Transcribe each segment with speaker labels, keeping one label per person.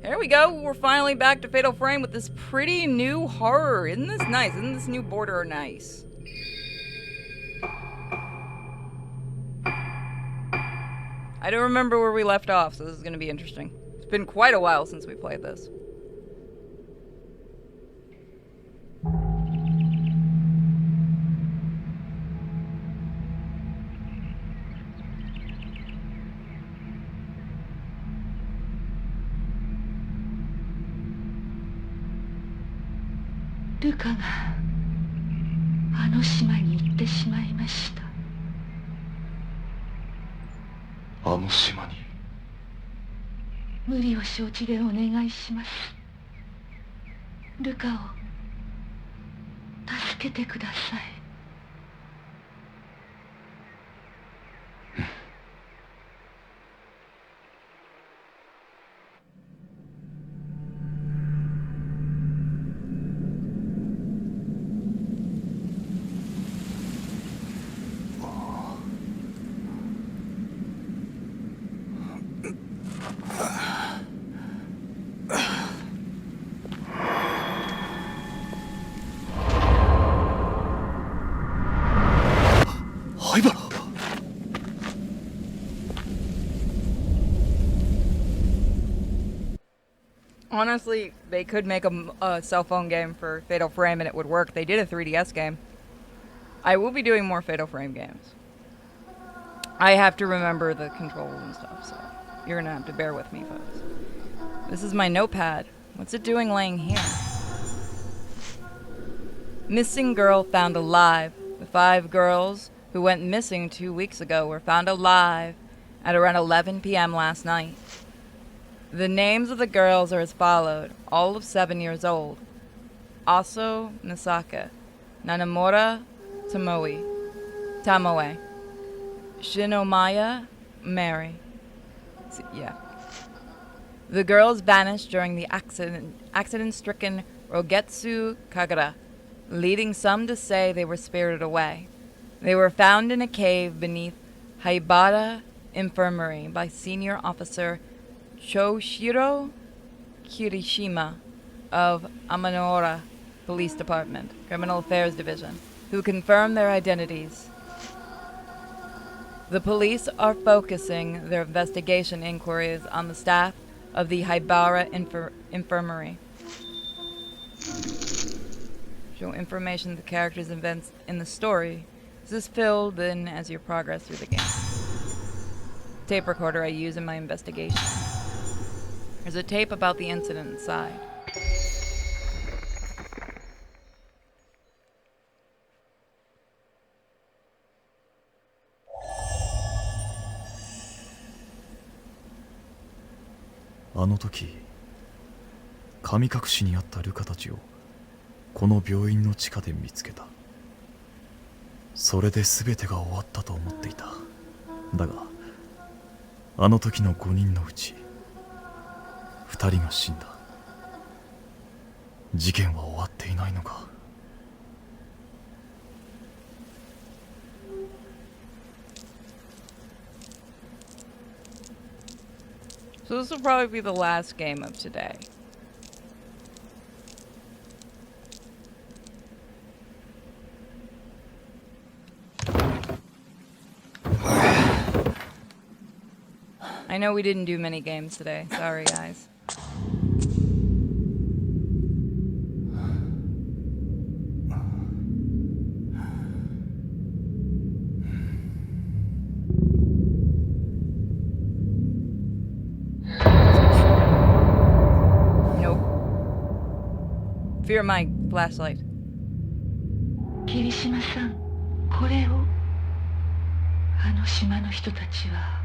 Speaker 1: There we go. We're finally back to Fatal Frame with this pretty new horror. Isn't this nice? Isn't this new border nice? I don't remember where we left off, so this is going to be interesting. It's been quite a while since we played this.
Speaker 2: Luca があの島に行ってしまいました。
Speaker 3: あの島に。
Speaker 2: 無理を承知でお願いします。ルカを助けてください。
Speaker 1: Honestly, they could make a cell phone game for Fatal Frame and it would work. They did a 3DS game. I will be doing more Fatal Frame games. I have to remember the controls and stuff, so you're gonna have to bear with me, folks. This is my notepad. What's it doing laying here? Missing girl found alive. The 5 girls who went missing 2 weeks ago were found alive at around 11 p.m. last night. The names of the girls are as followed, all of 7 years old. Aso Misaka, Nanamura Tamoe, Shinomaya Mary. Yeah. The girls vanished during the accident-stricken Rogetsu Kagura, leading some to say they were spirited away. They were found in a cave beneath Haibara Infirmary by Senior Officer Choshiro Kirishima of Amanora Police Department, Criminal Affairs Division, who confirmed their identities. The police are focusing their investigation inquiries on the staff of the Haibara Infirmary. Show information of the characters' events in the story. This is filled in as you progress through the game. Tape recorder I use in my investigation. There's a tape about the incident inside.
Speaker 3: 「あの時神隠しにあったルカたちをこの病院の地下で見つけた。それで全てが終わったと思っていた。だがあの時の5人のうち2人が死んだ。事件は終わっていないのか。
Speaker 1: So this will probably be the last game of today. I know we didn't do many games today. Sorry, guys. Nope. Fear my flashlight.
Speaker 2: 霧島さん、これを。あの島の人たちは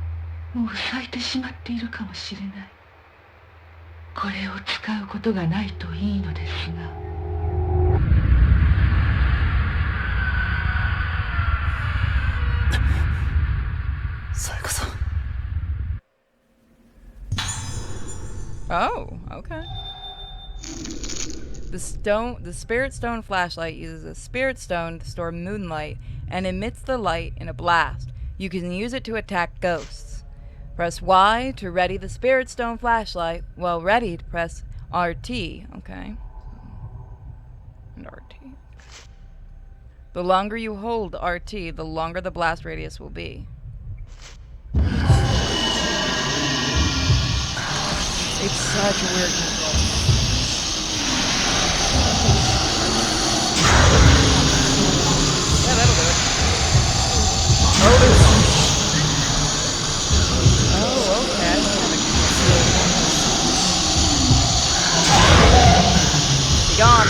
Speaker 2: もう咲いてしまっているかもしれない。これを使うことがないといいのですが。
Speaker 3: さやかさん。
Speaker 1: Oh, okay. The spirit stone flashlight uses a spirit stone to store moonlight and emits the light in a blast. You can use it to attack ghosts. Press Y to ready the Spirit Stone flashlight. While readied, press RT. Okay. And RT. The longer you hold RT, the longer the blast radius will be. It's such a weird control. Yeah, that'll do it. Oh, there's some... Oh, okay. Be gone.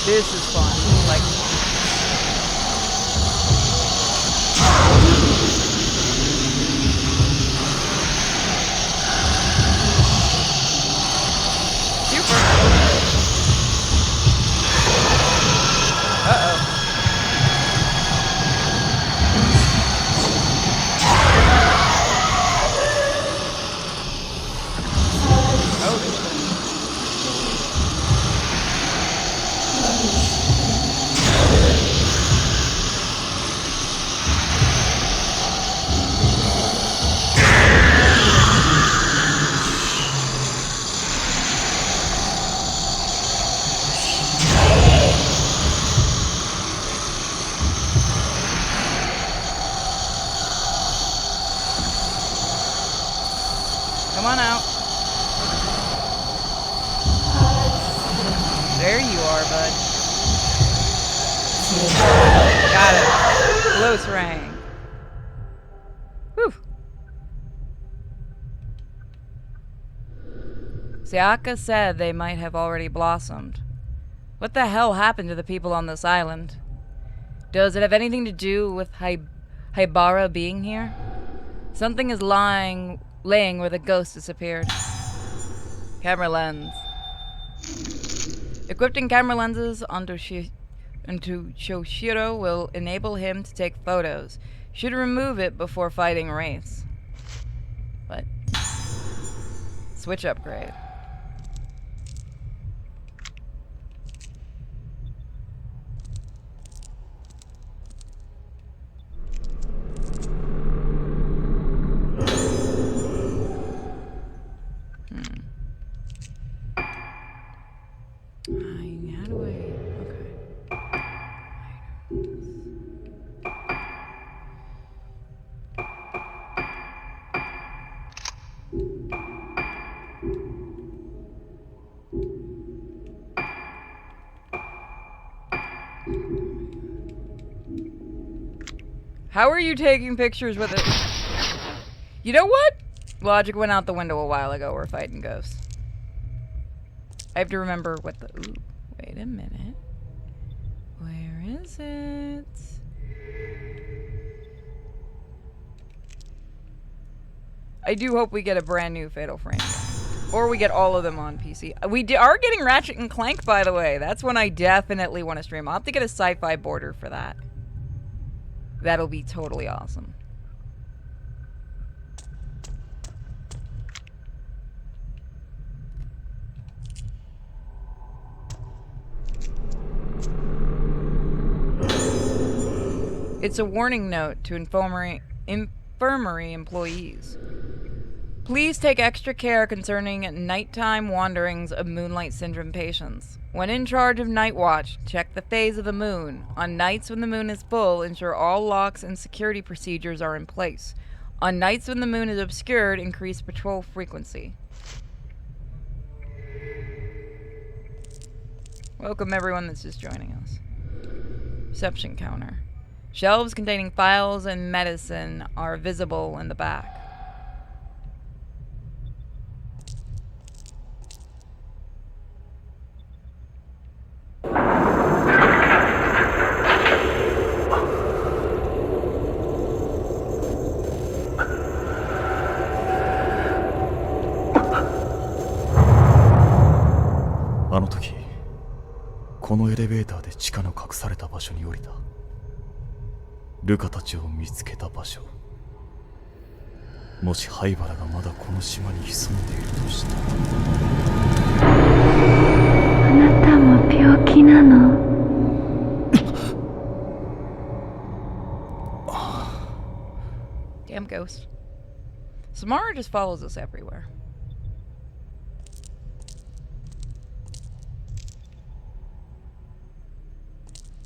Speaker 1: This is fun. Like... Come on out. There you are, bud. Got it. Close range. Whew. Sayaka said they might have already blossomed. What the hell happened to the people on this island? Does it have anything to do with Haibara being here? Something is laying where the ghost disappeared. Camera lens. Equipping camera lenses onto Shoshiro will enable him to take photos. Should remove it before fighting Wraiths. What? Switch upgrade. How do I... Okay. How are you taking pictures with it? You know what? Logic went out the window a while ago. We're fighting ghosts. I have to remember what the... Ooh, wait a minute. Where is it? I do hope we get a brand new Fatal Frame game. Or we get all of them on PC. We are getting Ratchet and Clank, by the way. That's one I definitely want to stream. I'll have to get a sci-fi border for that. That'll be totally awesome. It's a warning note to infirmary employees. Please take extra care concerning nighttime wanderings of Moonlight Syndrome patients. When in charge of night watch, check the phase of the moon. On nights when the moon is full, ensure all locks and security procedures are in place. On nights when the moon is obscured, increase patrol frequency. Welcome everyone that's just joining us. Reception counter. Shelves containing files and medicine are visible in the back.
Speaker 3: あの時このエレベーターで地下の隠された場所に降りた。ルカたちを見つけた場所。もし灰原がまだこの島に潜んでいるとしたら。
Speaker 2: あなたも気なの？
Speaker 1: Damn ghost. Samara just follows us everywhere.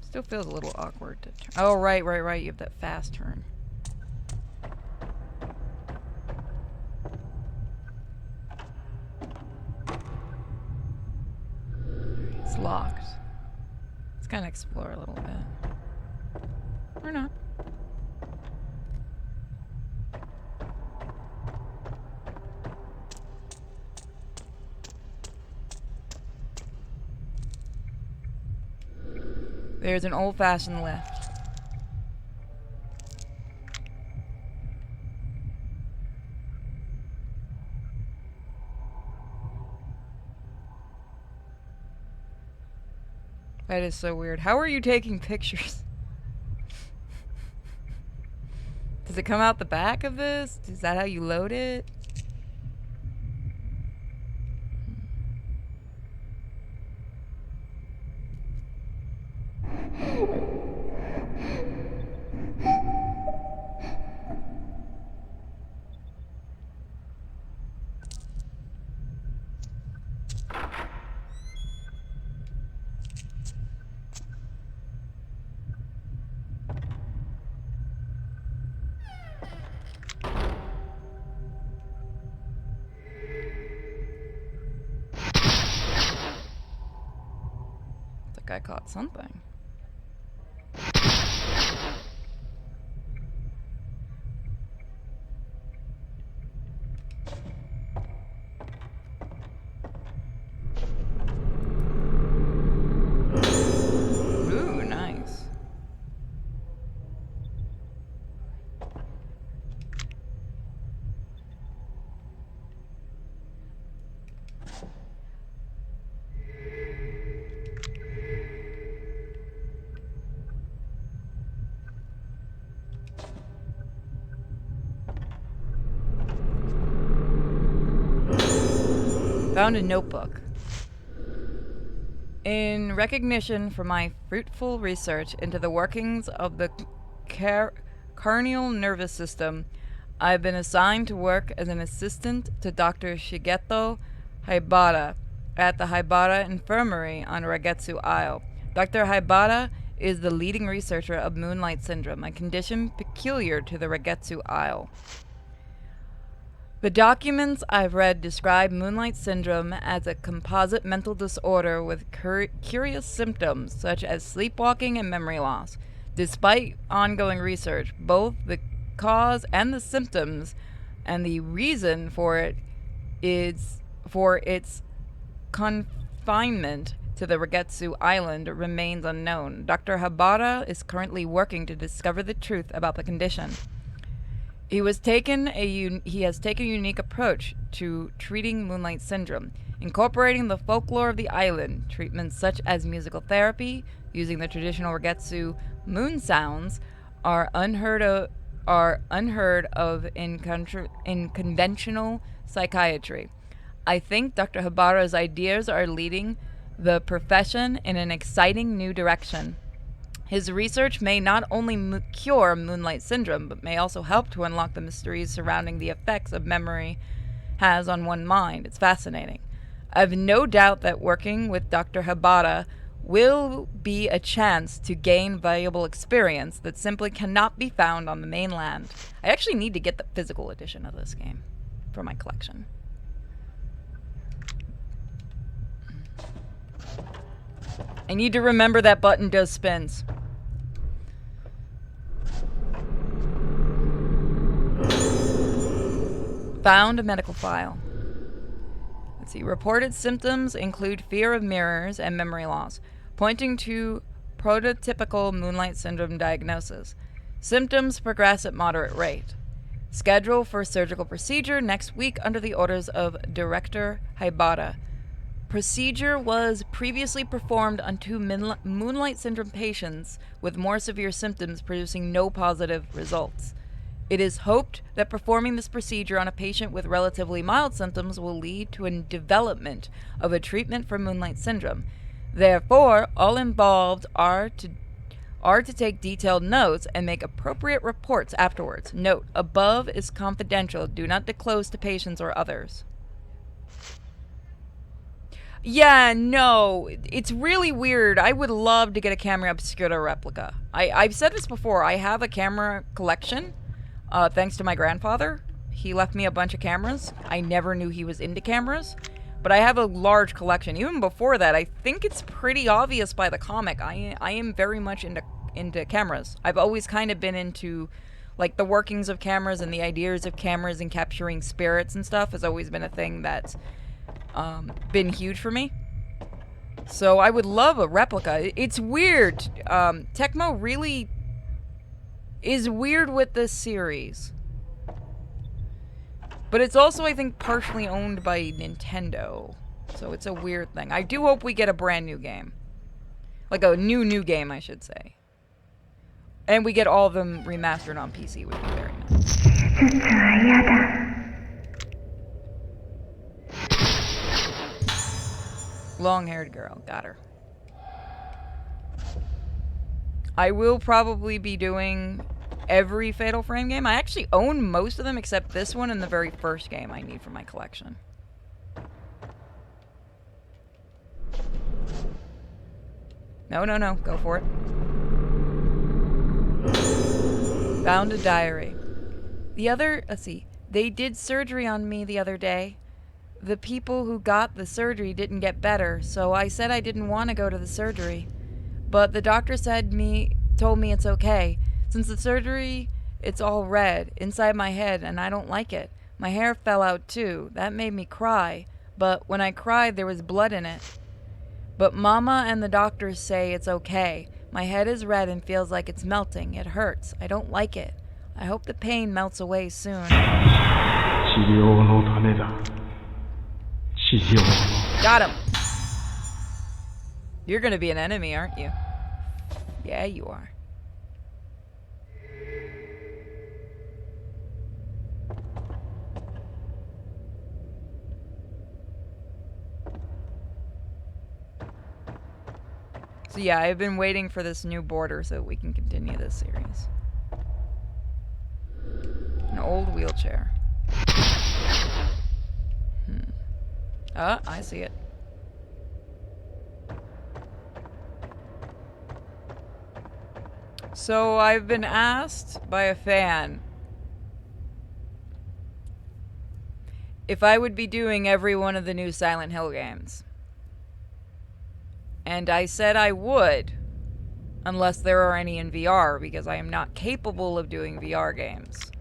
Speaker 1: Still feels a little awkward to turn. Oh, right. You have that fast turn. It's locked. Let's kind of explore a little bit. Or not. There's an old-fashioned lift. That is so weird. How are you taking pictures? Does it come out the back of this? Is that how you load it? The guy caught something. Ooh, nice. Found a notebook. In recognition for my fruitful research into the workings of the cranial nervous system, I've been assigned to work as an assistant to Dr. Shigeto Haibara at the Haibara Infirmary on Ragetsu Isle. Dr. Haibara is the leading researcher of Moonlight Syndrome, a condition peculiar to the Ragetsu Isle. The documents I've read describe Moonlight Syndrome as a composite mental disorder with curious symptoms such as sleepwalking and memory loss. Despite ongoing research, both the cause and the symptoms and the reason for its confinement to the Ragetsu Island remains unknown. Dr. Habara is currently working to discover the truth about the condition. He has taken a unique approach to treating Moonlight Syndrome, incorporating the folklore of the island. Treatments such as musical therapy, using the traditional Ragetsu moon sounds, are unheard of in conventional psychiatry. I think Dr. Habara's ideas are leading the profession in an exciting new direction. His research may not only cure Moonlight Syndrome, but may also help to unlock the mysteries surrounding the effects of memory has on one mind. It's fascinating. I've no doubt that working with Dr. Habara will be a chance to gain valuable experience that simply cannot be found on the mainland. I actually need to get the physical edition of this game for my collection. I need to remember that button does spins. Found a medical file. Let's see. Reported symptoms include fear of mirrors and memory loss, pointing to prototypical Moonlight Syndrome diagnosis. Symptoms progress at moderate rate. Schedule for surgical procedure next week under the orders of Director Haibara. Procedure was previously performed on 2 Moonlight Syndrome patients with more severe symptoms, producing no positive results. It is hoped that performing this procedure on a patient with relatively mild symptoms will lead to a development of a treatment for Moonlight Syndrome. Therefore, all involved are to take detailed notes and make appropriate reports afterwards. Note, above is confidential. Do not disclose to patients or others. Yeah, no, it's really weird. I would love to get a camera obscura replica. I've said this before. I have a camera collection, thanks to my grandfather. He left me a bunch of cameras. I never knew he was into cameras, but I have a large collection. Even before that, I think it's pretty obvious by the comic. I am very much into cameras. I've always kind of been into, like, the workings of cameras and the ideas of cameras and capturing spirits and stuff has always been a thing that's been huge for me. So I would love a replica. It's weird. Tecmo really is weird with this series. But it's also, I think, partially owned by Nintendo. So it's a weird thing. I do hope we get a brand new game. Like a new game, I should say. And we get all of them remastered on PC, would be very nice. Long-haired girl. Got her. I will probably be doing every Fatal Frame game. I actually own most of them except this one and the very first game I need for my collection. No. Go for it. Found a diary. Let's see. They did surgery on me the other day. The people who got the surgery didn't get better, so I said I didn't want to go to the surgery. But the doctor told me it's okay. Since the surgery, it's all red inside my head and I don't like it. My hair fell out too. That made me cry. But when I cried, there was blood in it. But Mama and the doctors say it's okay. My head is red and feels like it's melting. It hurts. I don't like it. I hope the pain melts away soon. Got him. You're gonna be an enemy, aren't you? Yeah, you are. So yeah, I've been waiting for this new border so that we can continue this series. An old wheelchair. Oh, I see it. So I've been asked by a fan if I would be doing every one of the new Silent Hill games. And I said I would, unless there are any in VR, because I am not capable of doing VR games.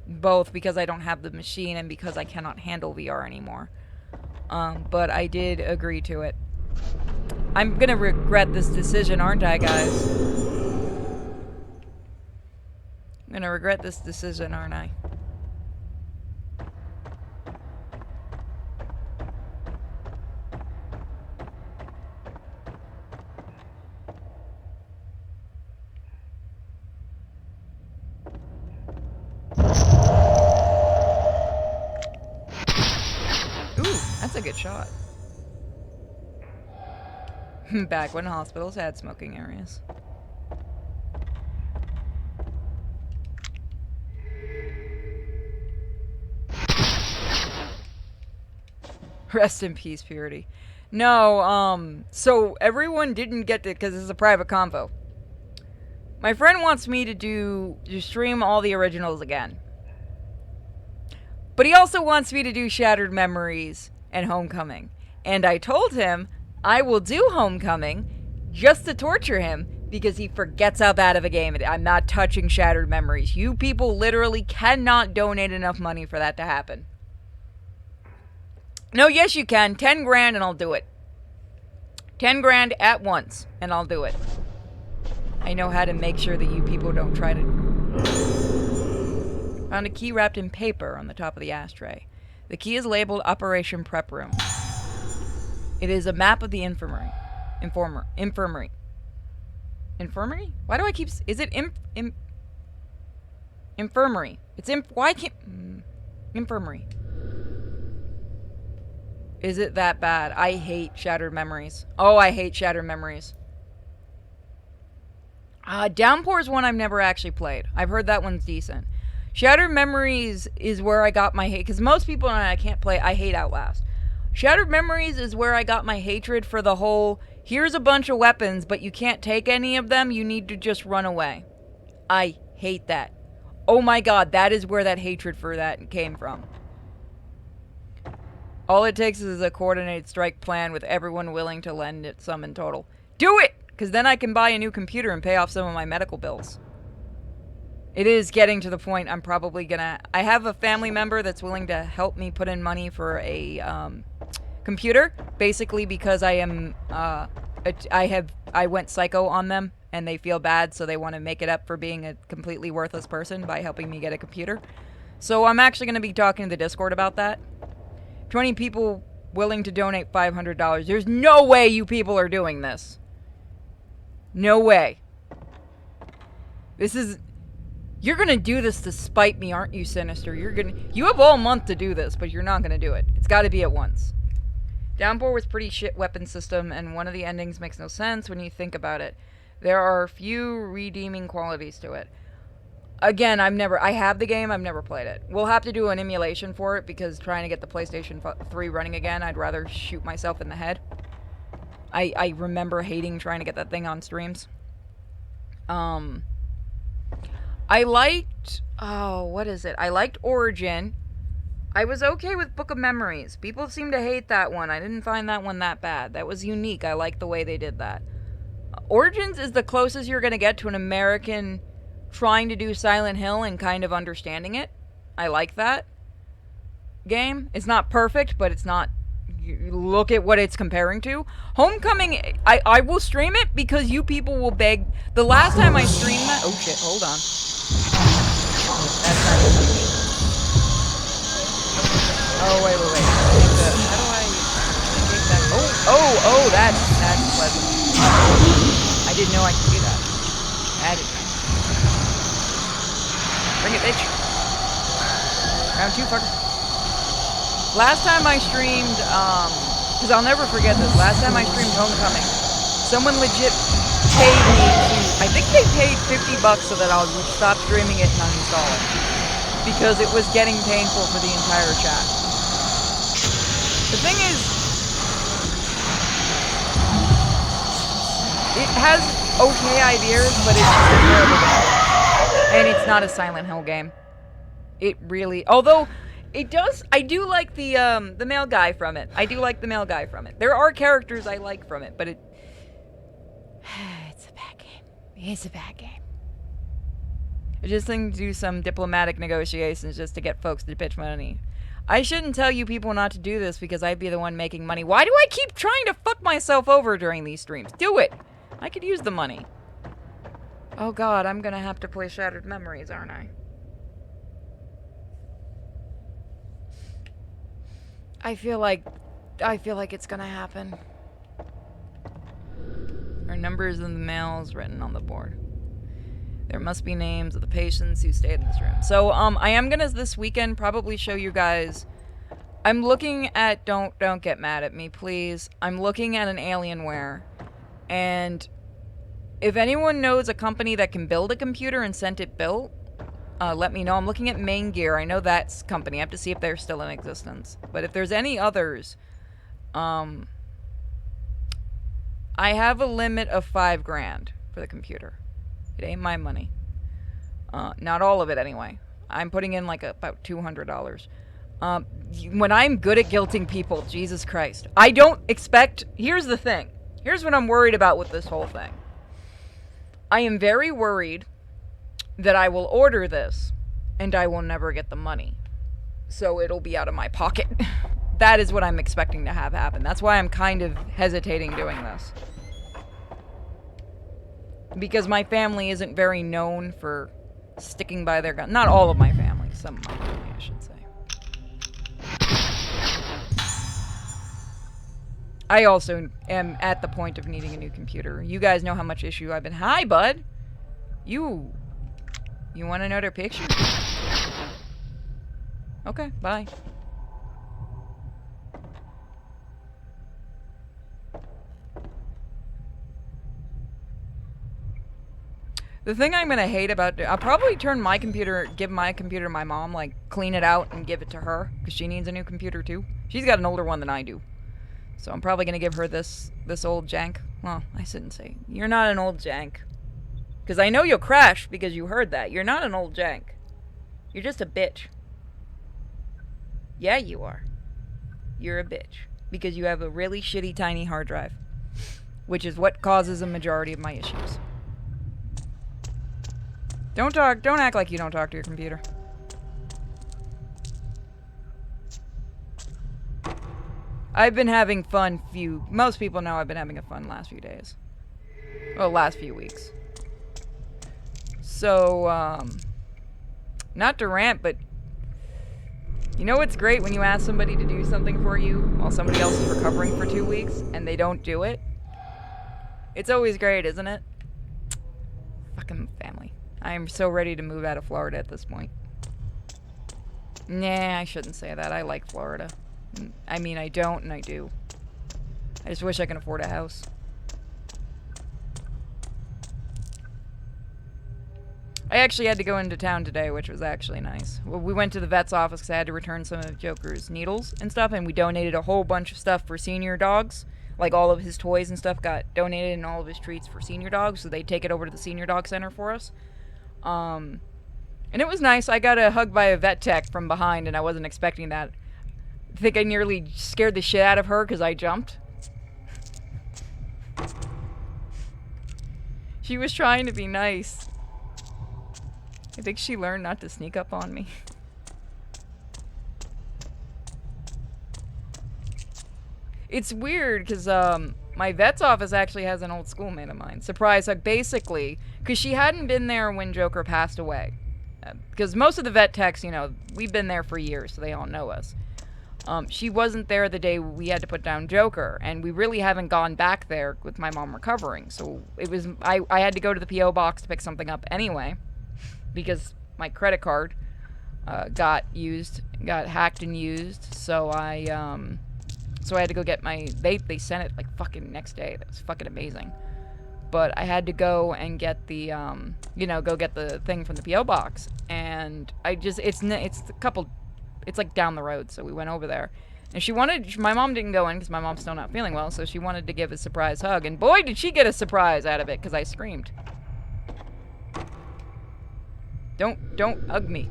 Speaker 1: Both because I don't have the machine and because I cannot handle VR anymore. But I did agree to it. I'm gonna regret this decision, aren't I, guys? I'm gonna regret this decision, aren't I? That's a good shot. Back when hospitals had smoking areas. Rest in peace, Purity. No, so everyone didn't get to, because this is a private convo. My friend wants me to stream all the originals again. But he also wants me to do Shattered Memories and Homecoming. And I told him I will do Homecoming just to torture him because he forgets how bad of a game it is. I'm not touching Shattered Memories. You people literally cannot donate enough money for that to happen. No, yes you can. 10 grand and I'll do it. 10 grand at once and I'll do it. I know how to make sure that you people don't try to... Found a key wrapped in paper on the top of the ashtray. The key is labeled Operation Prep Room. It is a map of the infirmary. Infirmary. Why do I keep... Is it infirmary. It's why can't... Infirmary. Is it that bad? I hate Shattered Memories. Oh, I hate Shattered Memories. Downpour is one I've never actually played. I've heard that one's decent. Shattered Memories is where I got my hate, because most people, and I can't play, I hate Outlast. Shattered Memories is where I got my hatred for the whole, here's a bunch of weapons, but you can't take any of them, you need to just run away. I hate that. Oh my god, that is where that hatred for that came from. All it takes is a coordinated strike plan with everyone willing to lend it some in total. Do it! Because then I can buy a new computer and pay off some of my medical bills. It is getting to the point I'm probably gonna... I have a family member that's willing to help me put in money for a computer. Basically because I am... I went psycho on them and they feel bad, so they want to make it up for being a completely worthless person by helping me get a computer. So I'm actually going to be talking to the Discord about that. 20 people willing to donate $500. There's no way you people are doing this. No way. This is... You're gonna do this to spite me, aren't you, Sinister? You have all month to do this, but you're not gonna do it. It's gotta be at once. Downpour was pretty shit weapon system, and one of the endings makes no sense when you think about it. There are few redeeming qualities to it. Again, I have the game, I've never played it. We'll have to do an emulation for it, because trying to get the PlayStation 3 running again, I'd rather shoot myself in the head. I remember hating trying to get that thing on streams. I liked... Oh, what is it? I liked Origin. I was okay with Book of Memories. People seem to hate that one. I didn't find that one that bad. That was unique. I liked the way they did that. Origins is the closest you're going to get to an American trying to do Silent Hill and kind of understanding it. I like that game. It's not perfect, but it's not... Look at what it's comparing to. Homecoming, I will stream it because you people will beg. The last time I streamed that... Oh shit, hold on. That's not it. Oh, wait. How do I take that? Oh, that's pleasant. I didn't know I could do that. That is nice. Bring it, bitch. Round 2, fucker. Last time I streamed, because I'll never forget this, last time I streamed Homecoming, someone legit paid me to, I think they paid $50 so that I'll stop streaming it and uninstall it. Because it was getting painful for the entire chat. The thing is, it has okay ideas, but it's just a terrible game. And it's not a Silent Hill game. It really, although... It does. I do like the male guy from it. I do like the male guy from it. There are characters I like from it, but it's a bad game. It's a bad game. I just think to do some diplomatic negotiations just to get folks to pitch money. I shouldn't tell you people not to do this because I'd be the one making money. Why do I keep trying to fuck myself over during these streams? Do it. I could use the money. Oh god, I'm gonna have to play Shattered Memories, aren't I? I feel like it's gonna happen. Our numbers in the mails written on the board. There must be names of the patients who stayed in this room. So, I am gonna this weekend probably show you guys. I'm looking at, don't get mad at me, please. I'm looking at an Alienware, and if anyone knows a company that can build a computer and send it built, let me know. I'm looking at Main Gear. I know that's company. I have to see if they're still in existence. But if there's any others, I have a limit of $5,000 for the computer. It ain't my money. Not all of it anyway. I'm putting in like about $200. When I'm good at guilting people, Jesus Christ. I don't expect... Here's the thing. Here's what I'm worried about with this whole thing. I am very worried that I will order this, and I will never get the money. So it'll be out of my pocket. That is what I'm expecting to have happen. That's why I'm kind of hesitating doing this. Because my family isn't very known for sticking by their gun. Not all of my family. Some of my family, I should say. I also am at the point of needing a new computer. You guys know how much issue I've been... Hi, bud! You want another picture? Okay, bye. The thing I'm gonna hate about I'll probably turn my computer, give my computer to my mom, like clean it out and give it to her because she needs a new computer too. She's got an older one than I do, so I'm probably gonna give her this old jank. Well, I shouldn't say you're not an old jank, because I know you'll crash because you heard that. You're not an old jank. You're just a bitch. Yeah, you are. You're a bitch because you have a really shitty tiny hard drive, which is what causes a majority of my issues. Don't act like you don't talk to your computer. I've been having fun most people know I've been having a fun last few days. Well, last few weeks. So, not to rant, but you know what's great when you ask somebody to do something for you while somebody else is recovering for 2 weeks and they don't do it? It's always great, isn't it? Fucking family. I am so ready to move out of Florida at this point. Nah, I shouldn't say that. I like Florida. I mean, I don't and I do. I just wish I could afford a house. I actually had to go into town today, which was actually nice. Well, we went to the vet's office because I had to return some of Joker's needles and stuff, and we donated a whole bunch of stuff for senior dogs. Like, all of his toys and stuff got donated and all of his treats for senior dogs, so they take it over to the senior dog center for us. And it was nice. I got a hug by a vet tech from behind, and I wasn't expecting that. I think I nearly scared the shit out of her because I jumped. She was trying to be nice. I think she learned not to sneak up on me. It's weird because my vet's office actually has an old schoolmate of mine. Surprise, like basically, because she hadn't been there when Joker passed away. Because most of the vet techs, you know, we've been there for years, so they all know us. She wasn't there the day we had to put down Joker, and we really haven't gone back there with my mom recovering. So it was I had to go to the P.O. box to pick something up anyway, because my credit card got hacked and used. So I had to go get my they sent it like fucking next day. That was fucking amazing. But I had to go and get the go get the thing from the P.O. box, and it's like down the road, so we went over there. And my mom didn't go in because my mom's still not feeling well, so she wanted to give a surprise hug, and boy did she get a surprise out of it because I screamed. Don't hug me.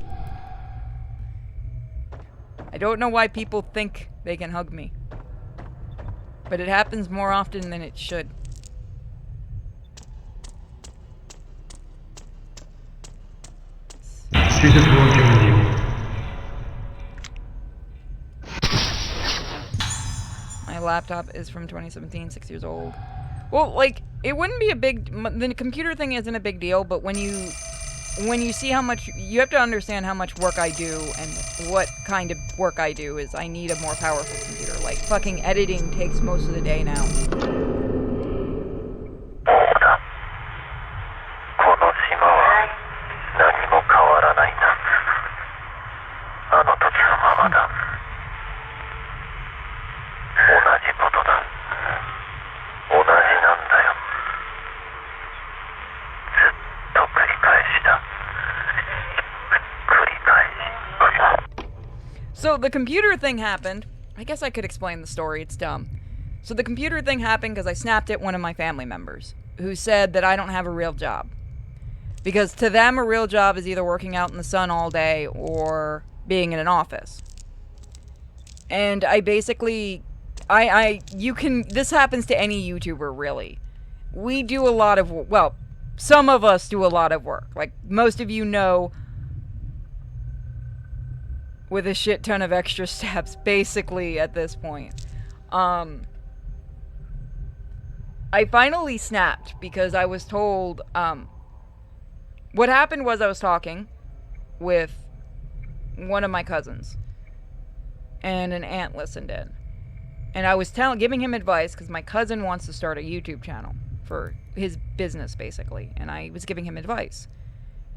Speaker 1: I don't know why people think they can hug me, but it happens more often than it should. My laptop is from 2017, 6 years old. Well, like, it wouldn't be the computer thing isn't a big deal, but when you see how much, you have to understand how much work I do, and what kind of work I do is I need a more powerful computer. Like, fucking editing takes most of the day now. So the computer thing happened. I guess I could explain the story. It's dumb. So the computer thing happened because I snapped at one of my family members who said that I don't have a real job. Because to them, a real job is either working out in the sun all day or being in an office. And I basically, this happens to any YouTuber, really. We do a lot of, well, some of us do a lot of work. Like, most of you know, with a shit ton of extra steps, basically, at this point. I finally snapped because I was told, what happened was I was talking with one of my cousins, and an aunt listened in. And I was giving him advice because my cousin wants to start a YouTube channel for his business, basically. And I was giving him advice.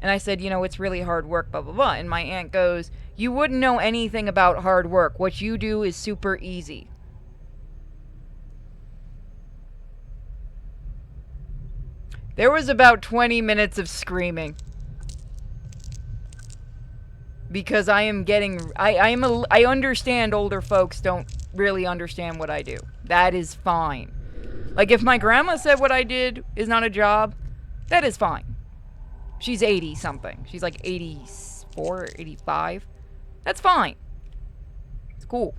Speaker 1: And I said, you know, it's really hard work, blah, blah, blah. And my aunt goes, you wouldn't know anything about hard work. What you do is super easy. There was about 20 minutes of screaming. Because I am getting... I understand older folks don't really understand what I do. That is fine. Like, if my grandma said what I did is not a job, that is fine. She's 80-something. She's like 84, 85. That's fine. It's cool.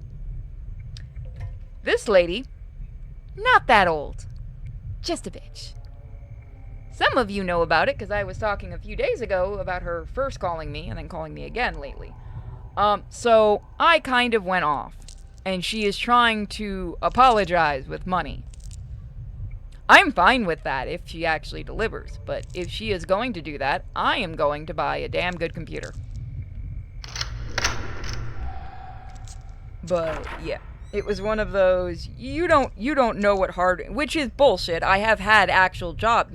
Speaker 1: This lady, not that old. Just a bitch. Some of you know about it because I was talking a few days ago about her first calling me and then calling me again lately. So I kind of went off. And she is trying to apologize with money. I'm fine with that if she actually delivers. But if she is going to do that, I am going to buy a damn good computer. But yeah, it was one of those, you don't know what hard, which is bullshit. I have had actual jobs.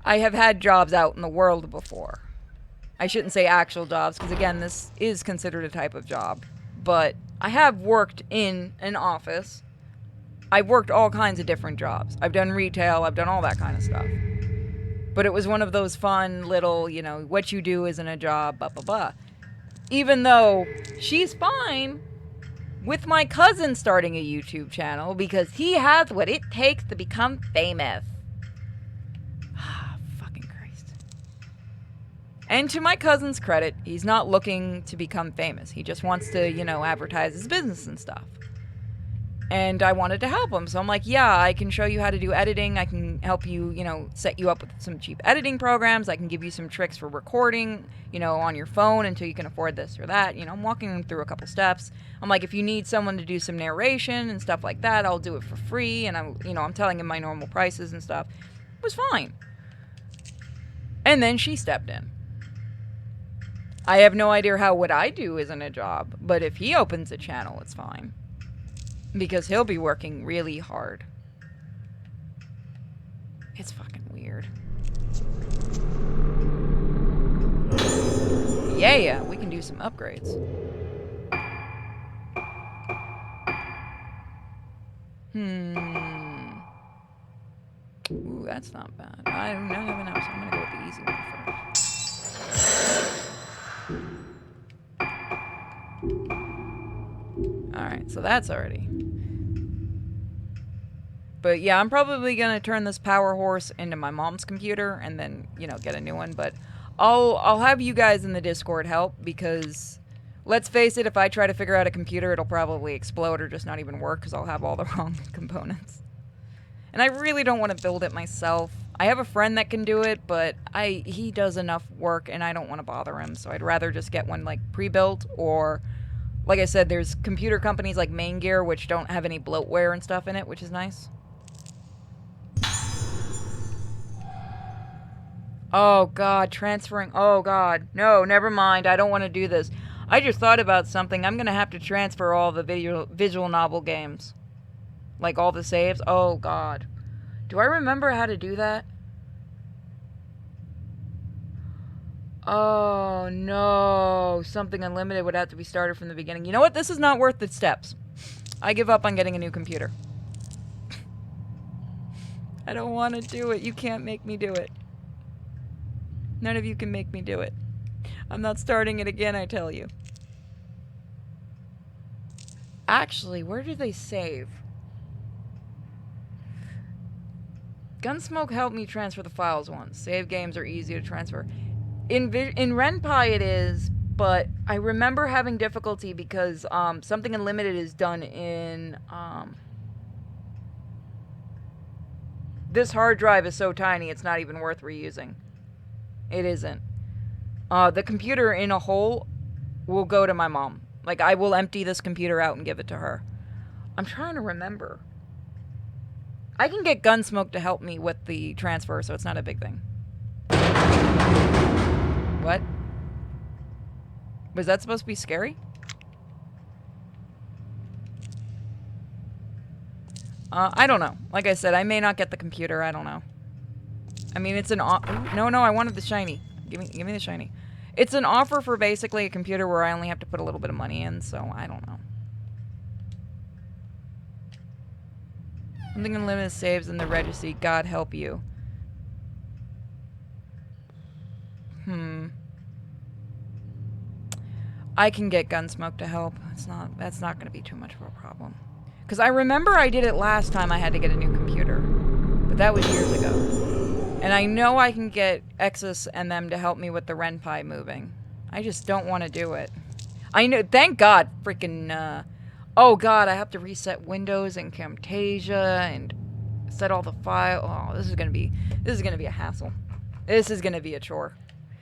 Speaker 1: I have had jobs out in the world before. I shouldn't say actual jobs, because again, this is considered a type of job. But I have worked in an office. I've worked all kinds of different jobs. I've done retail, I've done all that kind of stuff. But it was one of those fun little, you know, what you do isn't a job, blah, blah, blah. Even though she's fine with my cousin starting a YouTube channel because he has what it takes to become famous. Ah, fucking Christ. And to my cousin's credit, he's not looking to become famous. He just wants to, you know, advertise his business and stuff. And I wanted to help him. So I'm like, yeah, I can show you how to do editing. I can help you, you know, set you up with some cheap editing programs. I can give you some tricks for recording, you know, on your phone until you can afford this or that. You know, I'm walking him through a couple steps. I'm like, if you need someone to do some narration and stuff like that, I'll do it for free. And I'm telling him my normal prices and stuff. It was fine. And then she stepped in. I have no idea how what I do isn't a job. But if he opens a channel, it's fine. Because he'll be working really hard. It's fucking weird. Yeah, we can do some upgrades. Ooh, that's not bad. I don't have enough, so I'm gonna go with the easy one first. Alright, so that's already... But yeah, I'm probably gonna turn this power horse into my mom's computer and then, you know, get a new one. But I'll have you guys in the Discord help because, let's face it, if I try to figure out a computer, it'll probably explode or just not even work because I'll have all the wrong components. And I really don't want to build it myself. I have a friend that can do it, but he does enough work and I don't want to bother him. So I'd rather just get one like pre-built or, like I said, there's computer companies like Main Gear which don't have any bloatware and stuff in it, which is nice. Oh, God, transferring. Oh, God. No, never mind. I don't want to do this. I just thought about something. I'm going to have to transfer all the visual novel games. Like, all the saves. Oh, God. Do I remember how to do that? Oh, no. Something Unlimited would have to be started from the beginning. You know what? This is not worth the steps. I give up on getting a new computer. I don't want to do it. You can't make me do it. None of you can make me do it. I'm not starting it again, I tell you. Actually, where do they save? Gunsmoke helped me transfer the files once. Save games are easy to transfer. In Ren'Py it is, but I remember having difficulty because something Unlimited is done in... this hard drive is so tiny it's not even worth reusing. It isn't. The computer in a whole will go to my mom. Like, I will empty this computer out and give it to her. I'm trying to remember. I can get Gunsmoke to help me with the transfer, so it's not a big thing. What? Was that supposed to be scary? I don't know. Like I said, I may not get the computer. I don't know. I mean, it's an no, I wanted the shiny. Give me the shiny. It's an offer for basically a computer where I only have to put a little bit of money in, so I don't know. Something unlimited saves in the registry. God help you. I can get Gunsmoke to help. That's not going to be too much of a problem. Because I remember I did it last time I had to get a new computer. But that was years ago. And I know I can get Exus and them to help me with the Renpai moving. I just don't want to do it. I know, thank God, freaking, oh God, I have to reset Windows and Camtasia and set all the file. Oh, this is gonna be a hassle. This is gonna be a chore.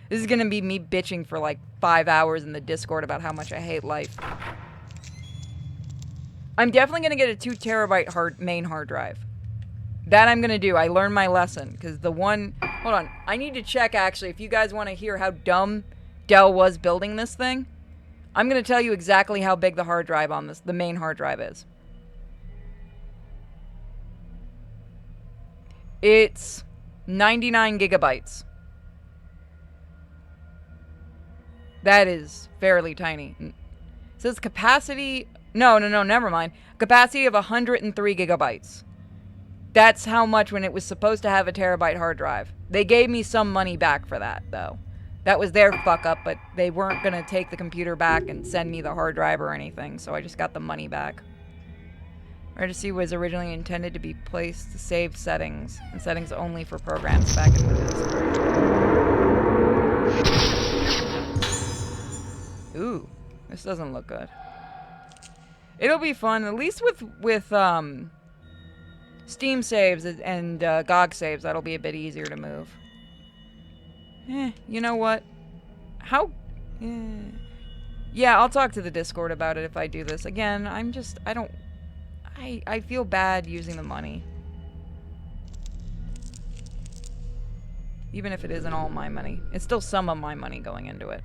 Speaker 1: This is gonna be me bitching for like 5 hours in the Discord about how much I hate life. I'm definitely gonna get a 2 terabyte main hard drive. That I'm gonna do. I learned my lesson, because the one... Hold on. I need to check, actually, if you guys want to hear how dumb Dell was building this thing. I'm gonna tell you exactly how big the hard drive on this, the main hard drive is. It's 99 gigabytes. That is fairly tiny. It says capacity... No, never mind. Capacity of 103 gigabytes. That's how much when it was supposed to have a terabyte hard drive. They gave me some money back for that, though. That was their fuck up, but they weren't going to take the computer back and send me the hard drive or anything, so I just got the money back. Registry was originally intended to be placed to save settings, and settings only for programs back in Windows. Ooh, this doesn't look good. It'll be fun, at least with Steam saves and GOG saves, that'll be a bit easier to move. You know what? Yeah, I'll talk to the Discord about it if I do this. Again, I feel bad using the money. Even if it isn't all my money. It's still some of my money going into it.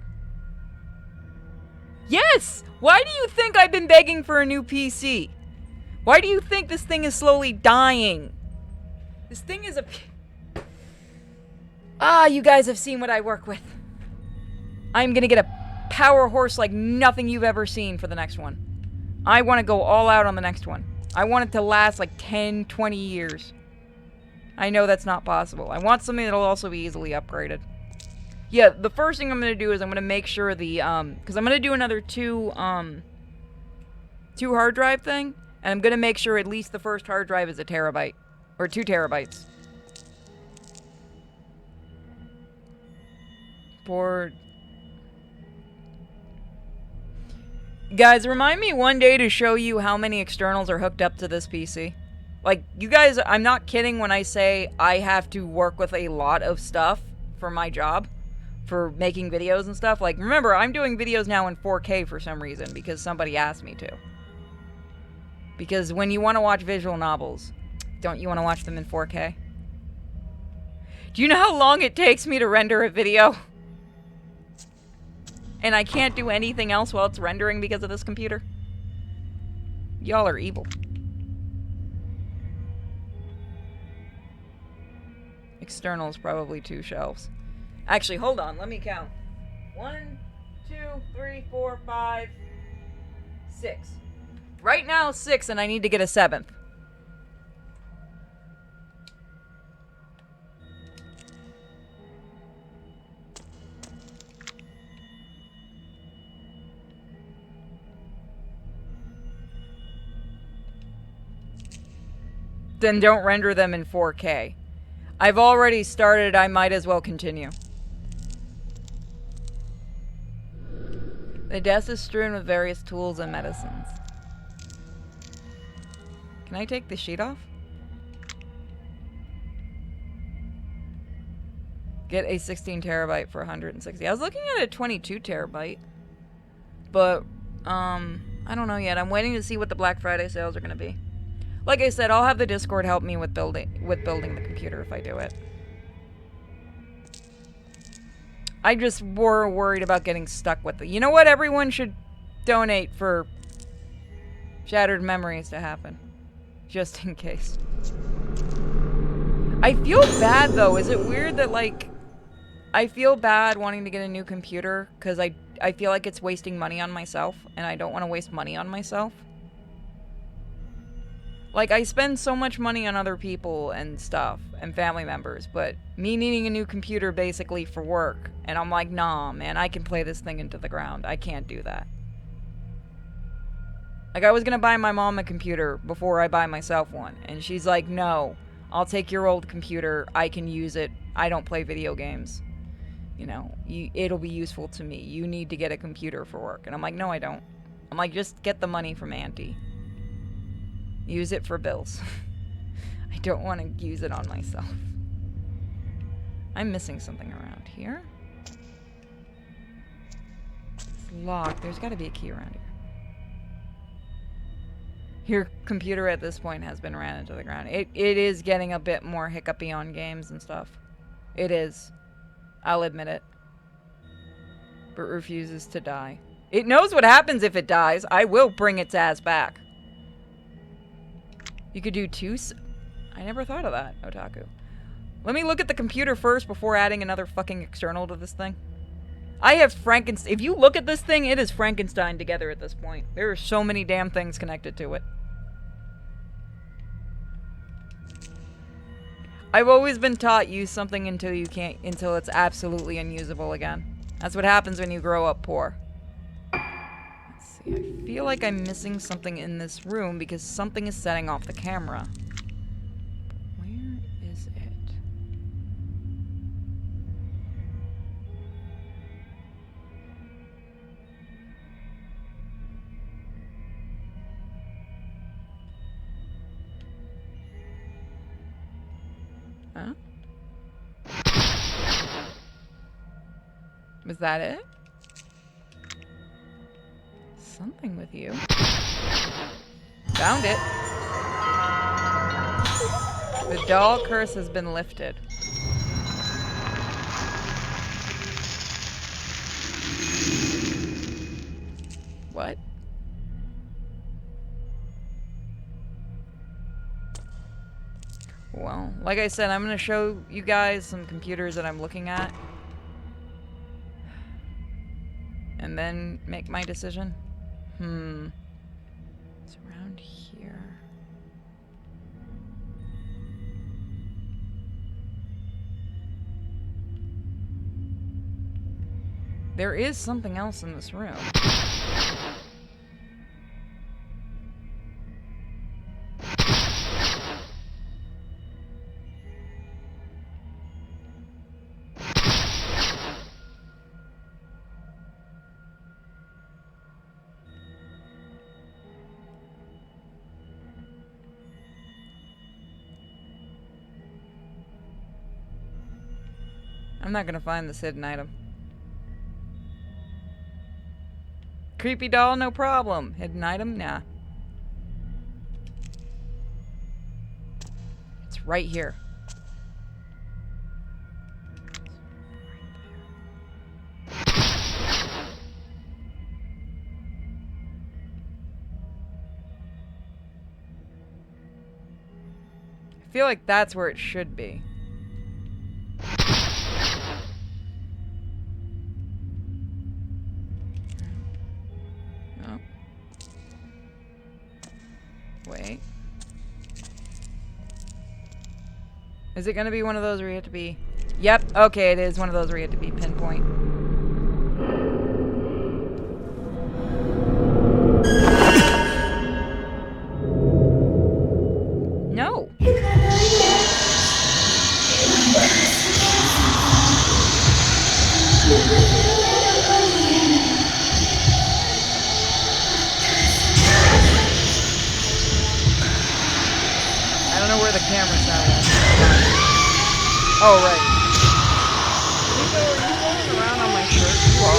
Speaker 1: Yes! Why do you think I've been begging for a new PC? Why do you think this thing is slowly dying? This thing is a... you guys have seen what I work with. I'm gonna get a power horse like nothing you've ever seen for the next one. I want to go all out on the next one. I want it to last like 10, 20 years. I know that's not possible. I want something that'll also be easily upgraded. Yeah, the first thing I'm gonna do is I'm gonna make sure the, because I'm gonna do another two hard drive thing, and I'm gonna make sure at least the first hard drive is a terabyte. Or 2 terabytes. Board. Guys, remind me one day to show you how many externals are hooked up to this PC. Like, you guys, I'm not kidding when I say I have to work with a lot of stuff for my job. For making videos and stuff. Like, remember, I'm doing videos now in 4K for some reason, because somebody asked me to. Because when you want to watch visual novels, don't you want to watch them in 4K? Do you know how long it takes me to render a video? And I can't do anything else while it's rendering because of this computer? Y'all are evil. Externals, probably 2 shelves. Actually, hold on. Let me count. 1, 2, 3, 4, 5, 6. Right now, 6, and I need to get a 7th. Then don't render them in 4K. I've already started. I might as well continue. The desk is strewn with various tools and medicines. Can I take the sheet off? Get a 16 terabyte for 160. I was looking at a 22 terabyte. But, I don't know yet. I'm waiting to see what the Black Friday sales are going to be. Like I said, I'll have the Discord help me with building the computer if I do it. I just were worried about getting stuck with it. You know what? Everyone should donate for Shattered Memories to happen. Just in case. I feel bad, though. Is it weird that, like... I feel bad wanting to get a new computer because I feel like it's wasting money on myself, and I don't want to waste money on myself. Like, I spend so much money on other people and stuff, and family members, but me needing a new computer basically for work, and I'm like, nah, man, I can play this thing into the ground. I can't do that. Like, I was gonna buy my mom a computer before I buy myself one, and she's like, no, I'll take your old computer, I can use it, I don't play video games. You know, it'll be useful to me. You need to get a computer for work. And I'm like, no, I don't. I'm like, just get the money from Auntie. Use it for bills. I don't want to use it on myself. I'm missing something around here. It's locked. There's got to be a key around here. Your computer at this point has been ran into the ground. It is getting a bit more hiccupy on games and stuff. It is. I'll admit it. But refuses to die. It knows what happens if it dies. I will bring its ass back. You could do two... I never thought of that, Otaku. Let me look at the computer first before adding another fucking external to this thing. I have Frankenstein... If you look at this thing, it is Frankenstein together at this point. There are so many damn things connected to it. I've always been taught use something until you can't... Until it's absolutely unusable again. That's what happens when you grow up poor. Let's see. I feel like I'm missing something in this room because something is setting off the camera. Where is it? Huh? Was that it? Something with you. Found it. The doll curse has been lifted. What? Well, like I said, I'm going to show you guys some computers that I'm looking at. And then make my decision. It's around here. There is something else in this room. I'm not gonna find this hidden item. Creepy doll, no problem. Hidden item, nah. It's right here. I feel like that's where it should be. Wait. Is it gonna be one of those where you have to be... Yep, okay, it is one of those where you have to be pinpoint. No! I don't know where the camera sound is. Oh, right. Nico, are you rolling around on my shirt? You are.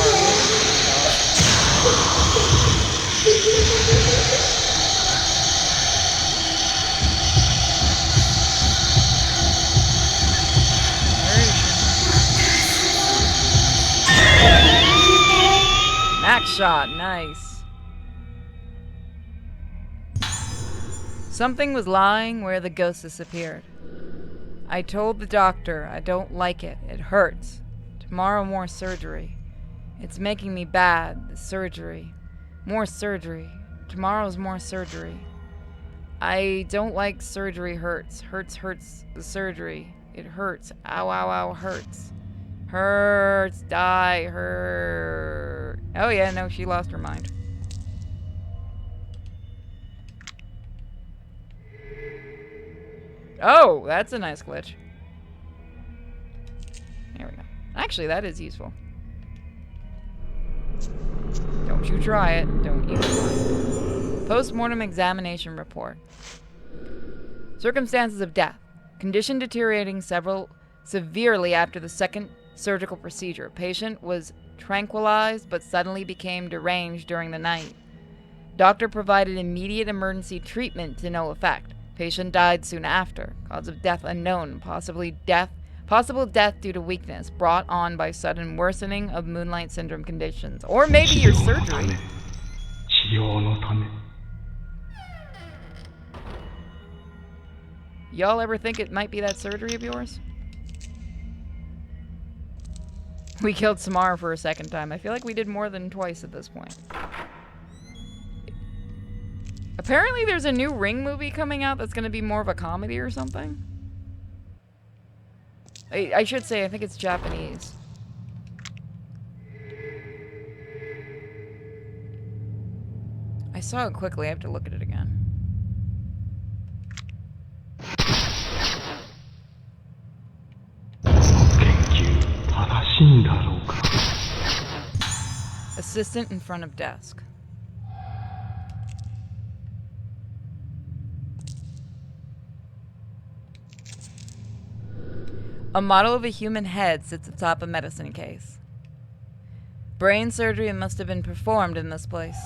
Speaker 1: Max shot, nice. Something was lying where the ghost disappeared. I told the doctor I don't like it. It hurts. Tomorrow more surgery. It's making me bad, the surgery. More surgery. Tomorrow's more surgery. I don't like surgery hurts. Hurts the surgery. It hurts. Ow, ow, ow, hurts. Hurts. Die. Hurt. Oh yeah, no, she lost her mind. Oh, that's a nice glitch. There we go. Actually, that is useful. Don't you try it. Don't you try it. Post-mortem examination report. Circumstances of death. Condition deteriorating severely after the second surgical procedure. Patient was tranquilized but suddenly became deranged during the night. Doctor provided immediate emergency treatment to no effect. Patient died soon after. Cause of death unknown. Possible death due to weakness brought on by sudden worsening of Moonlight Syndrome conditions. Or maybe your surgery. Y'all ever think it might be that surgery of yours? We killed Samara for a second time. I feel like we did more than twice at this point. Apparently there's a new Ring movie coming out that's going to be more of a comedy or something. I should say, I think it's Japanese. I saw it quickly. I have to look at it again. Assistant in front of desk. A model of a human head sits atop a medicine case. Brain surgery must have been performed in this place.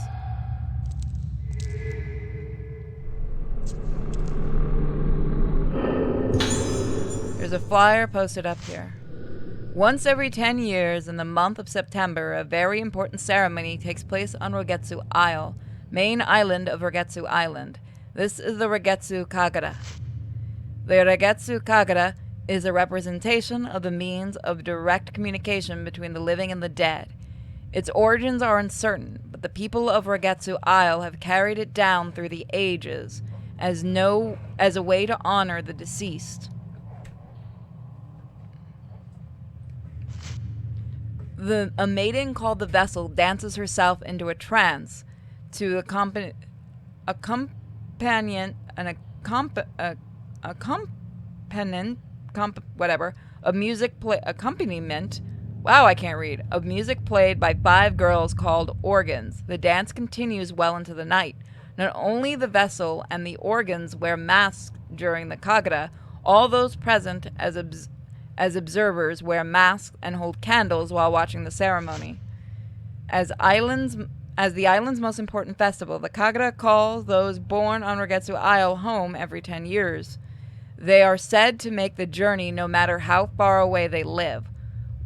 Speaker 1: There's a flyer posted up here. Once every 10 years, in the month of September, a very important ceremony takes place on Rogetsu Isle, main island of Rogetsu Island. This is the Rogetsu Kagura. The Rogetsu Kagura is a representation of the means of direct communication between the living and the dead. Its origins are uncertain, but the people of Rogetsu Isle have carried it down through the ages as a way to honor the deceased. A maiden called the Vessel dances herself into a trance to accompaniment wow, I can't read, of music played by 5 girls called organs. The dance continues well into the night. Not only the Vessel and the organs wear masks during the Kagura, all those present as observers wear masks and hold candles while watching the ceremony. As the island's most important festival, the Kagura calls those born on Rogetsu Isle home every 10 years. They are said to make the journey no matter how far away they live.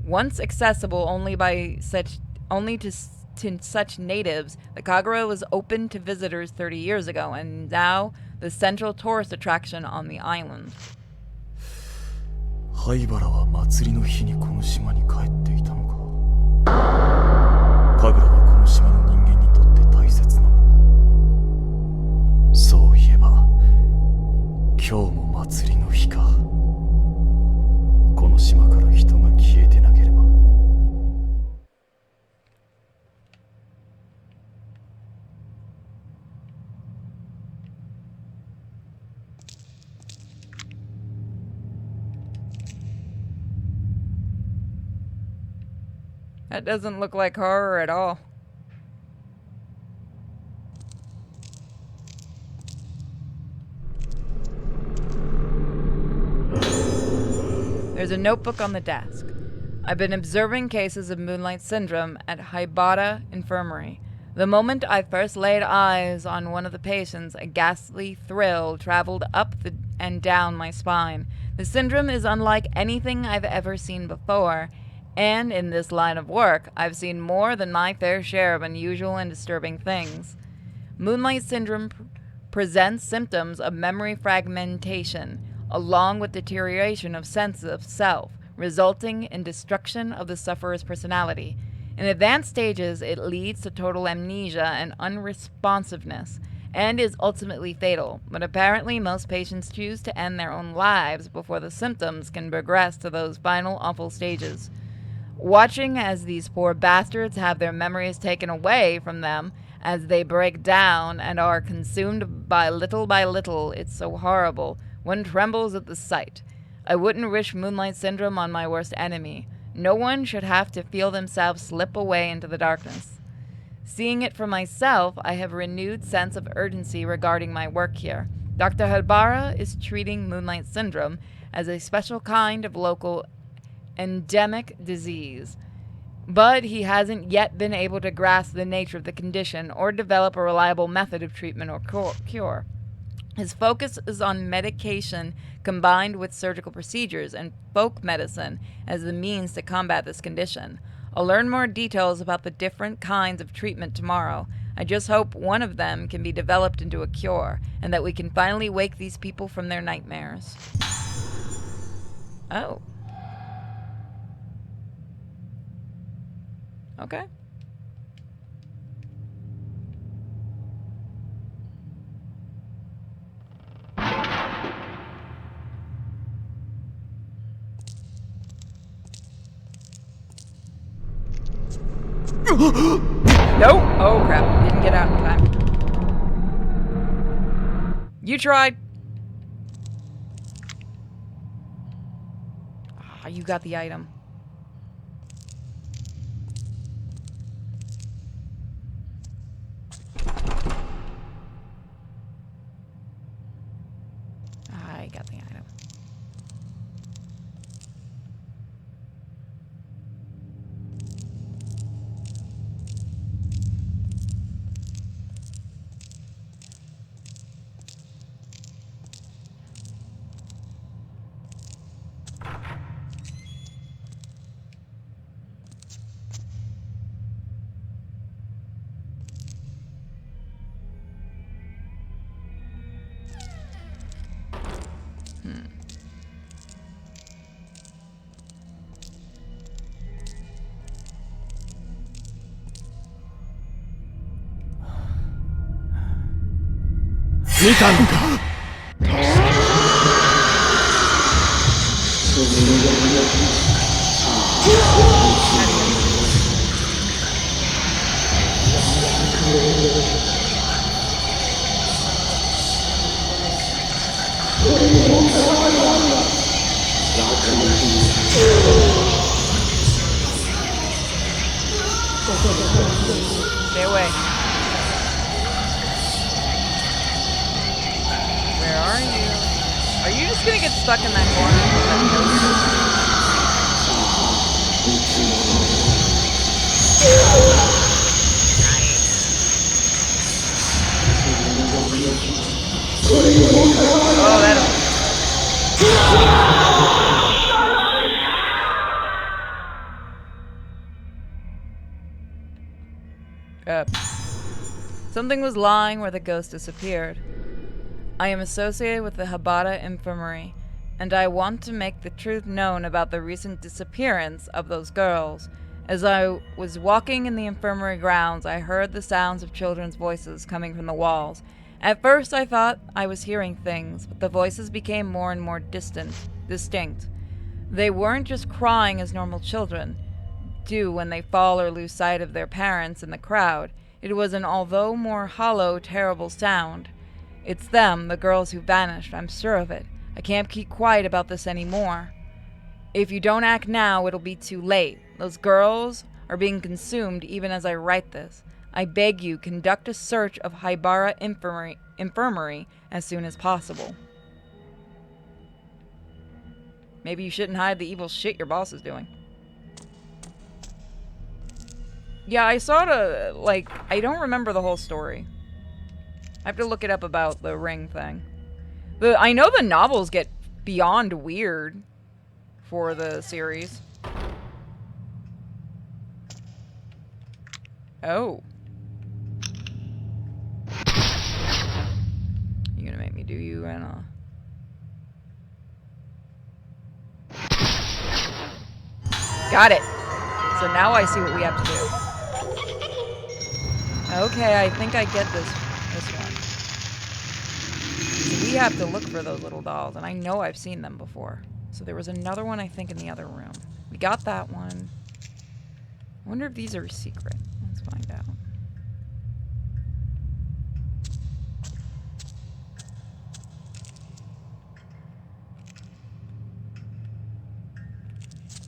Speaker 1: Once accessible only to such natives, the Kagura was open to visitors 30 years ago, and now the central tourist attraction on the island.
Speaker 3: 灰原は祭りの日にこの島に帰っていたのか。神楽はこの島の人間にとって大切なもの。そういえば今日も祭りの日か。この島から人が消えてなければ。
Speaker 1: That doesn't look like horror at all. There's a notebook on the desk. I've been observing cases of Moonlight Syndrome at Haibara Infirmary. The moment I first laid eyes on one of the patients, a ghastly thrill traveled up and down my spine. The syndrome is unlike anything I've ever seen before, and in this line of work, I've seen more than my fair share of unusual and disturbing things. Moonlight Syndrome presents symptoms of memory fragmentation, along with deterioration of sense of self, resulting in destruction of the sufferer's personality. In advanced stages, it leads to total amnesia and unresponsiveness, and is ultimately fatal, but apparently most patients choose to end their own lives before the symptoms can progress to those final awful stages. Watching as these poor bastards have their memories taken away from them as they break down and are consumed by little, it's so horrible. One trembles at the sight. I wouldn't wish Moonlight Syndrome on my worst enemy. No one should have to feel themselves slip away into the darkness. Seeing it for myself, I have a renewed sense of urgency regarding my work here. Dr. Habara is treating Moonlight Syndrome as a special kind of local endemic disease, but he hasn't yet been able to grasp the nature of the condition or develop a reliable method of treatment or cure. His focus is on medication combined with surgical procedures and folk medicine as the means to combat this condition. I'll learn more details about the different kinds of treatment tomorrow. I just hope one of them can be developed into a cure, and that we can finally wake these people from their nightmares. Oh. Okay. Nope. Oh crap. Didn't get out in time. You tried. Ah, you got the item. I got the item. Stay away. Where are you? Are you just gonna get stuck in that corner? Oh, that. Something was lying where the ghost disappeared. I am associated with the Habata Infirmary, and I want to make the truth known about the recent disappearance of those girls. As I was walking in the infirmary grounds, I heard the sounds of children's voices coming from the walls. At first I thought I was hearing things, but the voices became more and more distinct. They weren't just crying as normal children do when they fall or lose sight of their parents in the crowd. It was an although more hollow, terrible sound. It's them, the girls who vanished, I'm sure of it. I can't keep quiet about this anymore. If you don't act now, it'll be too late. Those girls are being consumed even as I write this. I beg you, conduct a search of Habara Infirmary as soon as possible. Maybe you shouldn't hide the evil shit your boss is doing. Yeah, I sorta, like, I don't remember the whole story. I have to look it up about the ring thing. I know the novels get beyond weird for the series. Oh. You gonna make me do you and Got it. So now I see what we have to do. Okay, I think I get this one. have to look for those little dolls, and I know I've seen them before. So there was another one, I think, in the other room. We got that one. I wonder if these are a secret. Let's find out.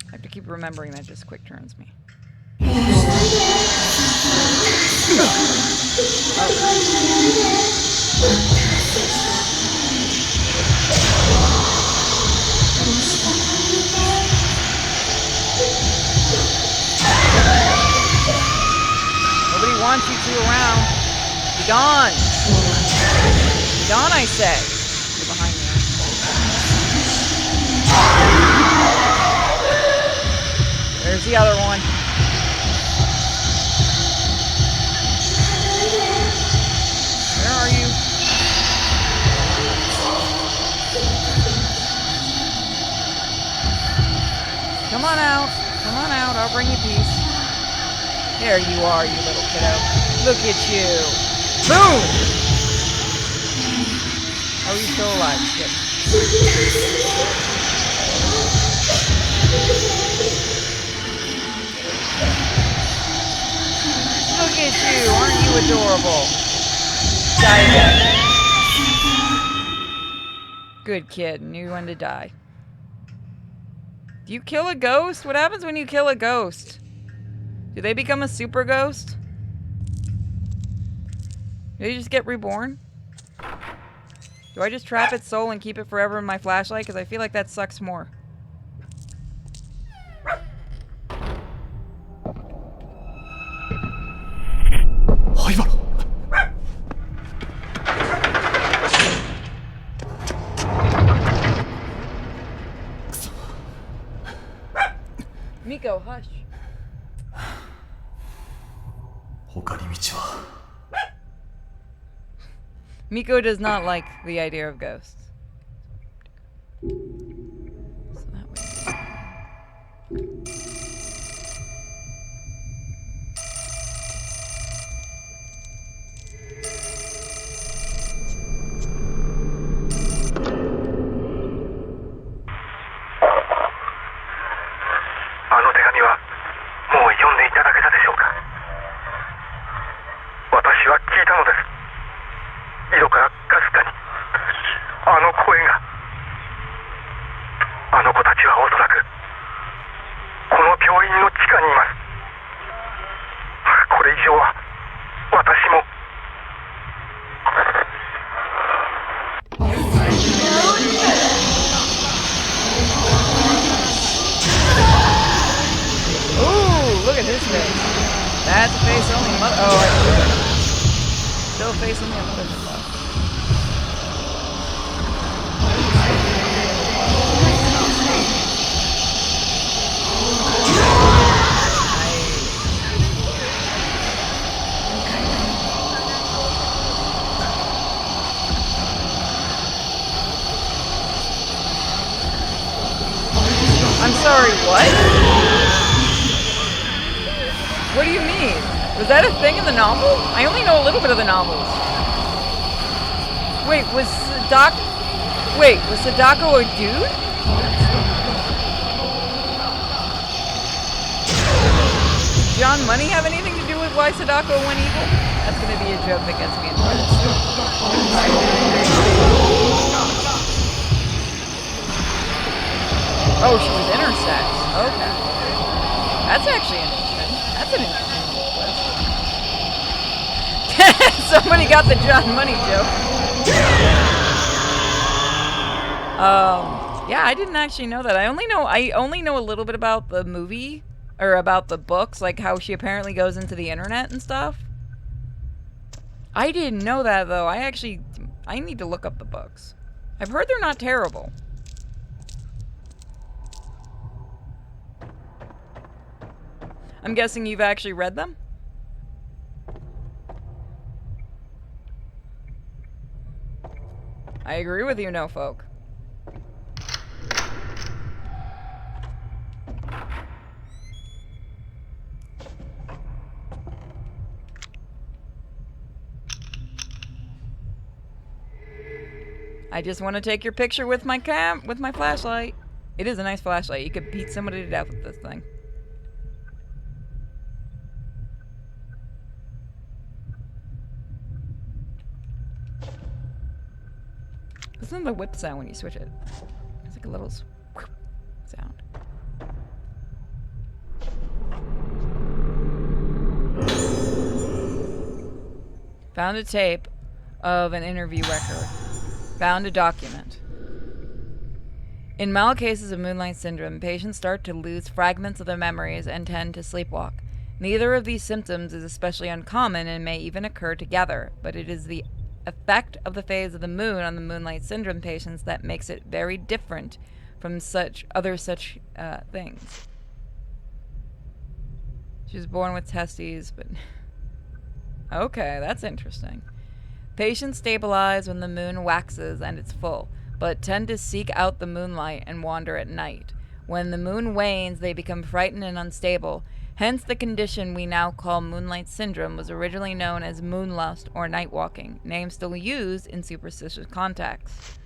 Speaker 1: I have to keep remembering that just quick turns me. Nobody wants you two around. Be gone. Be gone, I say. You're behind me. There's the other one. Where are you? Come on out. Come on out. I'll bring you peace. There you are, you little kiddo. Look at you. Boom! How are you still alive, kid? Look at you. Aren't you adorable? Die again. Good kid. Knew when to die. Do you kill a ghost? What happens when you kill a ghost? Do they become a super ghost? Do they just get reborn? Do I just trap its soul and keep it forever in my flashlight? Because I feel like that sucks more. Miko, hush.
Speaker 3: 他に道は
Speaker 1: Miko does not like the idea of ghosts. So that way.
Speaker 4: あの手紙はもう読んでいただけたでしょうか。私は聞いたのです。井戸からかすかにあの声が。あの子たちはおそらくこの病院の地下にいます。これ以上は私も。
Speaker 1: Look at his face. That's a face only mother. Oh, I see it. Still a face only a mother can love. I'm sorry, what? What do you mean? Was that a thing in the novel? I only know a little bit of the novels. Wait, was Sadako a dude? Did John Money have anything to do with why Sadako went evil? That's gonna be a joke that gets me in trouble. Oh, she was intersex. Okay. That's actually interesting. That's an interesting twist. Somebody got the John Money joke. Yeah, I didn't actually know that. I only know a little bit about the movie or about the books, like how she apparently goes into the internet and stuff. I didn't know that though. I need to look up the books. I've heard they're not terrible. I'm guessing you've actually read them? I agree with you, no folk. I just want to take your picture with my flashlight. It is a nice flashlight. You could beat somebody to death with this thing. Listen to the whip sound when you switch it. It's like a little sound. Found a tape of an interview record. Found a document. In mild cases of moonlight syndrome, patients start to lose fragments of their memories and tend to sleepwalk. Neither of these symptoms is especially uncommon and may even occur together, but it is the effect of the phase of the moon on the moonlight syndrome patients that makes it very different from such things. She was born with testes, but... Okay, that's interesting. Patients stabilize when the moon waxes and it's full, but tend to seek out the moonlight and wander at night. When the moon wanes, they become frightened and unstable. Hence, the condition we now call moonlight syndrome was originally known as moonlust or night walking, name still used in superstitious contexts.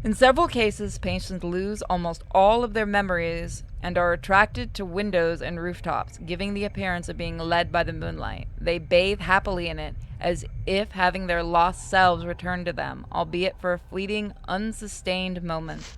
Speaker 1: In several cases, patients lose almost all of their memories and are attracted to windows and rooftops, giving the appearance of being led by the moonlight. They bathe happily in it, as if having their lost selves return to them, albeit for a fleeting, unsustained moment.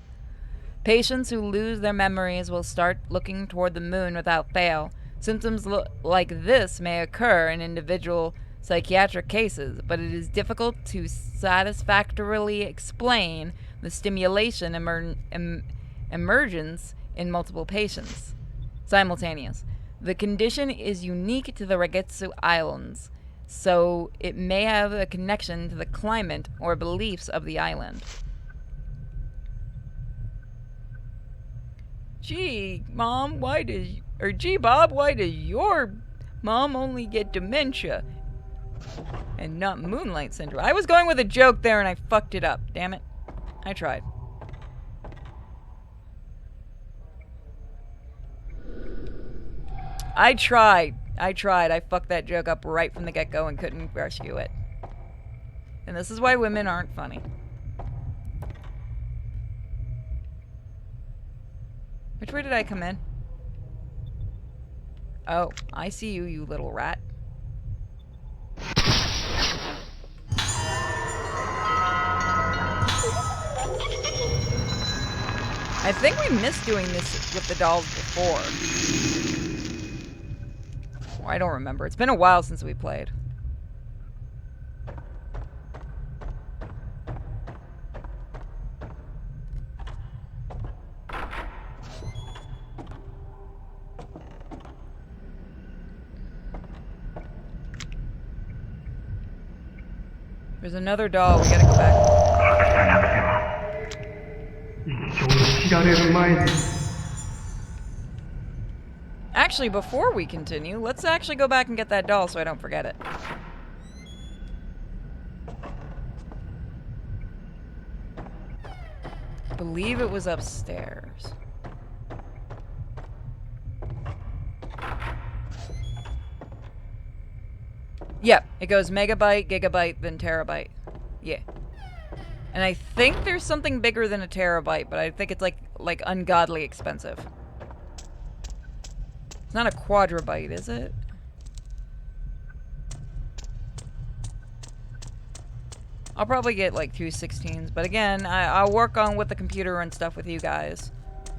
Speaker 1: Patients who lose their memories will start looking toward the moon without fail. Symptoms like this may occur in individual psychiatric cases, but it is difficult to satisfactorily explain the stimulation emergence in multiple patients. Simultaneous. The condition is unique to the Regetsu Islands, so it may have a connection to the climate or beliefs of the island. Gee, Mom, gee, Bob, why does your mom only get dementia and not moonlight syndrome? I was going with a joke there and I fucked it up. Damn it. I tried. I tried. I fucked that joke up right from the get-go and couldn't rescue it. And this is why women aren't funny. Which way did I come in? Oh, I see you, you little rat. I think we missed doing this with the dolls before. I don't remember. It's been a while since we played. There's another doll. We gotta go back. Actually, before we continue, let's actually go back and get that doll so I don't forget it. I believe it was upstairs. Yep, it goes megabyte, gigabyte, then terabyte. Yeah. And I think there's something bigger than a terabyte, but I think it's like ungodly expensive. It's not a quadrobyte, is it? I'll probably get like 216s, but again, I'll work on with the computer and stuff with you guys.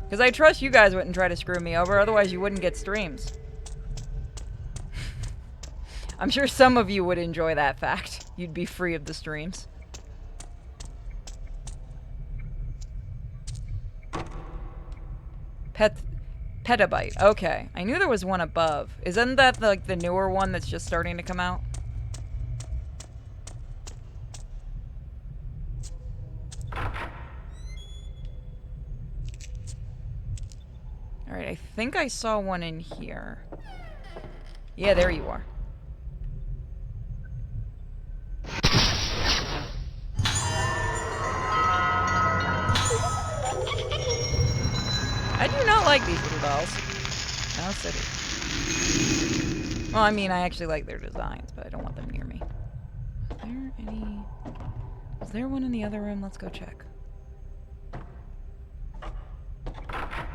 Speaker 1: Because I trust you guys wouldn't try to screw me over, otherwise you wouldn't get streams. I'm sure some of you would enjoy that fact. You'd be free of the streams. Petabyte. Okay. I knew there was one above. Isn't that like the newer one that's just starting to come out? Alright, I think I saw one in here. Yeah, there you are. I do not like these little dolls. No city. Well, I mean, I actually like their designs, but I don't want them near me. Are there any Is there one in the other room? Let's go check.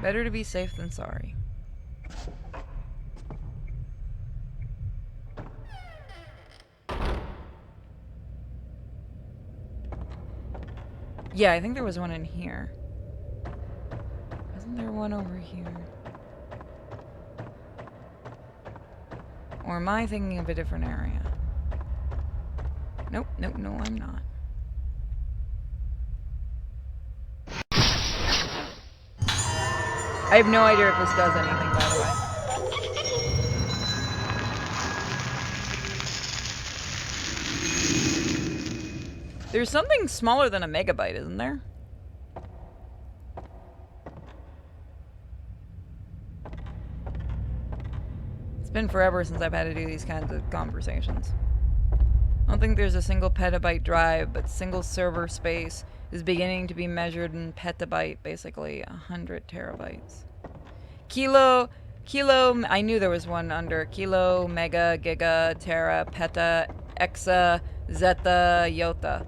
Speaker 1: Better to be safe than sorry. Yeah, I think there was one in here. Isn't there one over here? Or am I thinking of a different area? Nope, nope, no, I'm not. I have no idea if this does anything, by the way. There's something smaller than a megabyte, isn't there? It's been forever since I've had to do these kinds of conversations. I don't think there's a single petabyte drive, but single server space is beginning to be measured in petabyte, basically 100 terabytes. Kilo, I knew there was one under kilo, mega, giga, tera, peta, exa, zeta, iota.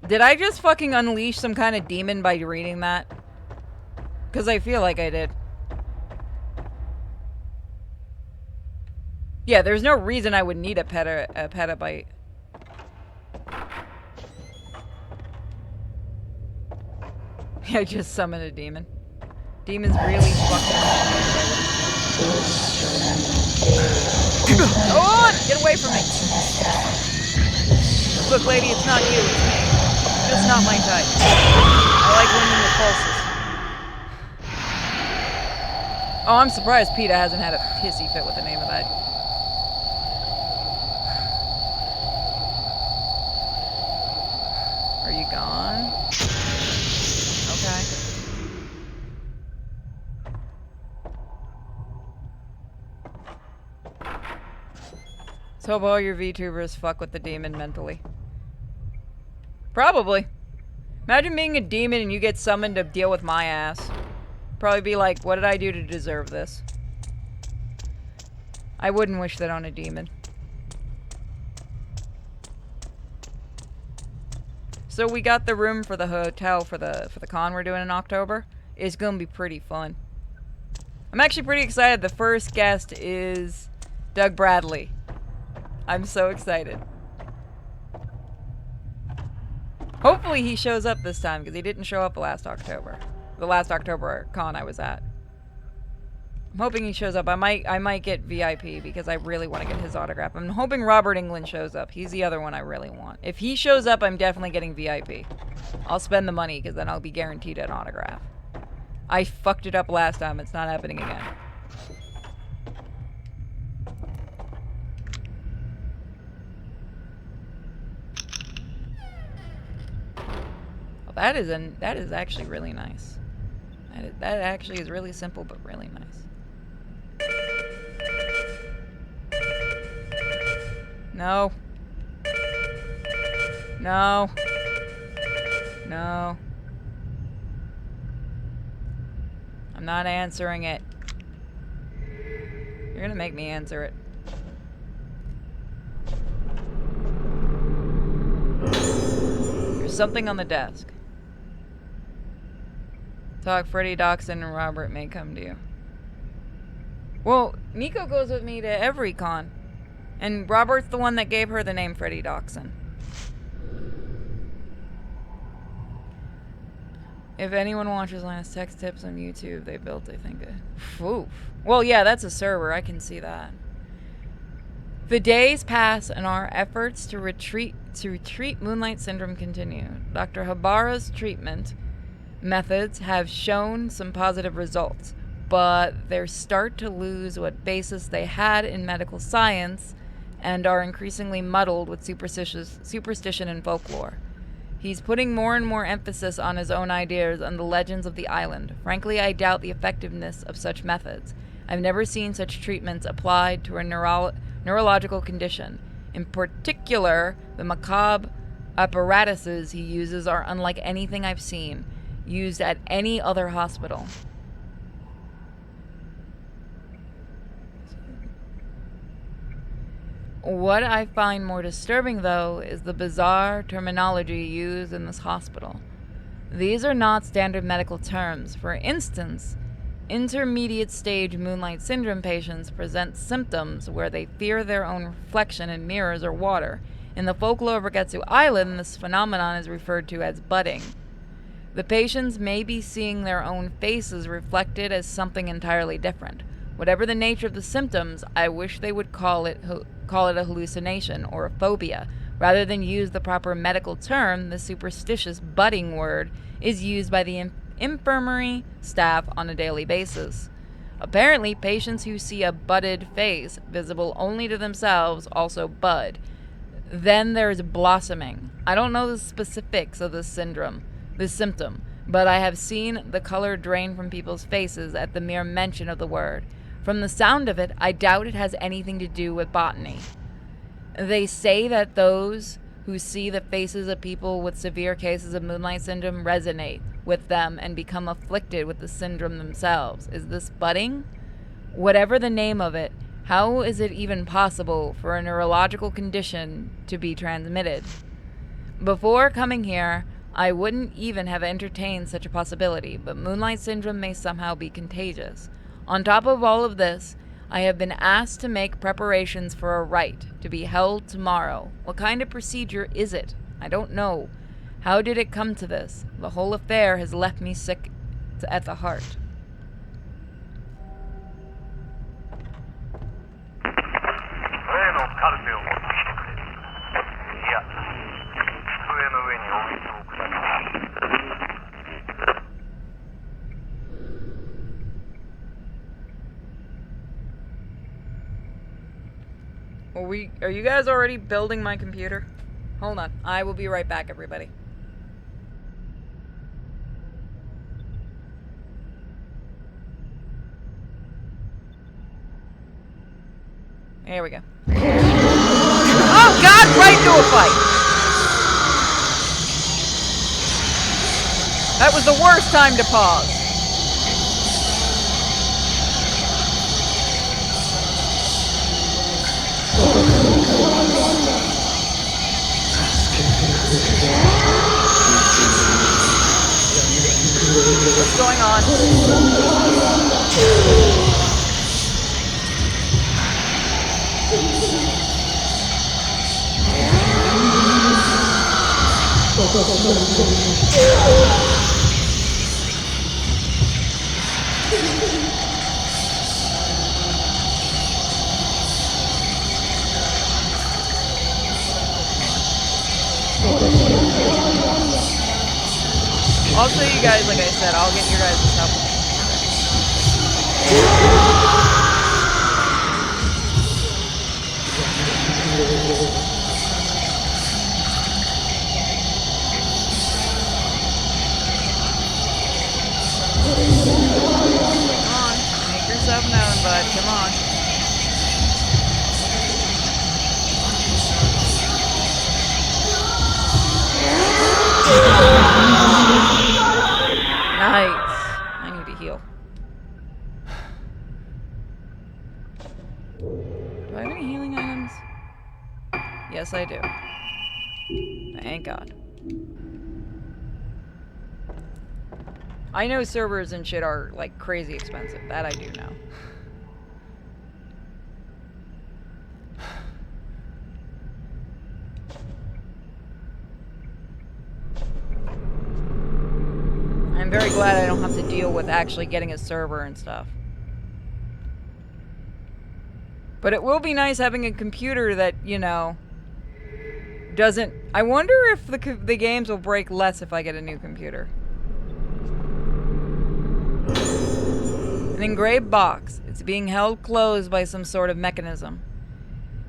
Speaker 1: Did I just fucking unleash some kind of demon by reading that? Because I feel like I did. Yeah, there's no reason I would need a petabyte. I just summoned a demon. Demons really fucking... Oh! Get away from me! Look, lady, it's not you, it's me. Just not my type. I like women with pulses. Oh, I'm surprised PETA hasn't had a hissy fit with the name of that. Are you gone? Okay. Let's hope all your VTubers fuck with the demon mentally. Probably. Imagine being a demon and you get summoned to deal with my ass. Probably be like, what did I do to deserve this? I wouldn't wish that on a demon. So we got the room for the hotel for the con we're doing in October. It's gonna be pretty fun. I'm actually pretty excited. The first guest is Doug Bradley. I'm so excited. Hopefully he shows up this time, because he didn't show up last October. The last October con I was at. I'm hoping he shows up. I might get VIP, because I really want to get his autograph. I'm hoping Robert Englund shows up. He's the other one I really want. If he shows up, I'm definitely getting VIP. I'll spend the money, because then I'll be guaranteed an autograph. I fucked it up last time. It's not happening again. That is actually really nice. That actually is really simple, but really nice. No. No. No. I'm not answering it. You're gonna make me answer it. There's something on the desk. Talk, Freddie Doxson and Robert may come to you. Well, Nico goes with me to every con. And Robert's the one that gave her the name Freddie Doxson. If anyone watches Last Text Tips on YouTube, they built, I think, oof. Well, yeah, that's a server. I can see that. The days pass and our efforts to treat Moonlight Syndrome continue. Dr. Habara's treatment methods have shown some positive results, but they start to lose what basis they had in medical science and are increasingly muddled with superstition and folklore. He's putting more and more emphasis on his own ideas and the legends of the island. Frankly, I doubt the effectiveness of such methods. I've never seen such treatments applied to a neurological condition. In particular, the macabre apparatuses he uses are unlike anything I've seen used at any other hospital. What I find more disturbing, though, is the bizarre terminology used in this hospital. These are not standard medical terms. For instance, intermediate stage moonlight syndrome patients present symptoms where they fear their own reflection in mirrors or water. In the folklore of Rogetsu Island, this phenomenon is referred to as budding. The patients may be seeing their own faces reflected as something entirely different. Whatever the nature of the symptoms, I wish they would call it a hallucination or a phobia. Rather than use the proper medical term, the superstitious budding word is used by the infirmary staff on a daily basis. Apparently, patients who see a budded face, visible only to themselves, also bud. Then there's blossoming. I don't know the specifics of this symptom, but I have seen the color drain from people's faces at the mere mention of the word. From the sound of it, I doubt it has anything to do with botany. They say that those who see the faces of people with severe cases of moonlight syndrome resonate with them and become afflicted with the syndrome themselves. Is this budding? Whatever the name of it, how is it even possible for a neurological condition to be transmitted? Before coming here, I wouldn't even have entertained such a possibility, but moonlight syndrome may somehow be contagious. On top of all of this, I have been asked to make preparations for a rite to be held tomorrow. What kind of procedure is it? I don't know. How did it come to this? The whole affair has left me sick at the heart.
Speaker 4: 例のカルテを持ってきてくれ。いや、机の上に置いておくだけ。
Speaker 1: Are you guys already building my computer? Hold on. I will be right back, everybody. Here we go. Oh God! Right into a fight! That was the worst time to pause. What's going on? I'll show you guys, like I said, I'll get your guys' stuff. Come on, make yourself known, bud. Come on. Nice. I need to heal. Do I have any healing items? Yes, I do. Thank God. I know servers and shit are, like, crazy expensive. That I do know. I'm very glad I don't have to deal with actually getting a server and stuff. But it will be nice having a computer that, you know, doesn't... I wonder if the games will break less if I get a new computer. An engraved box. It's being held closed by some sort of mechanism.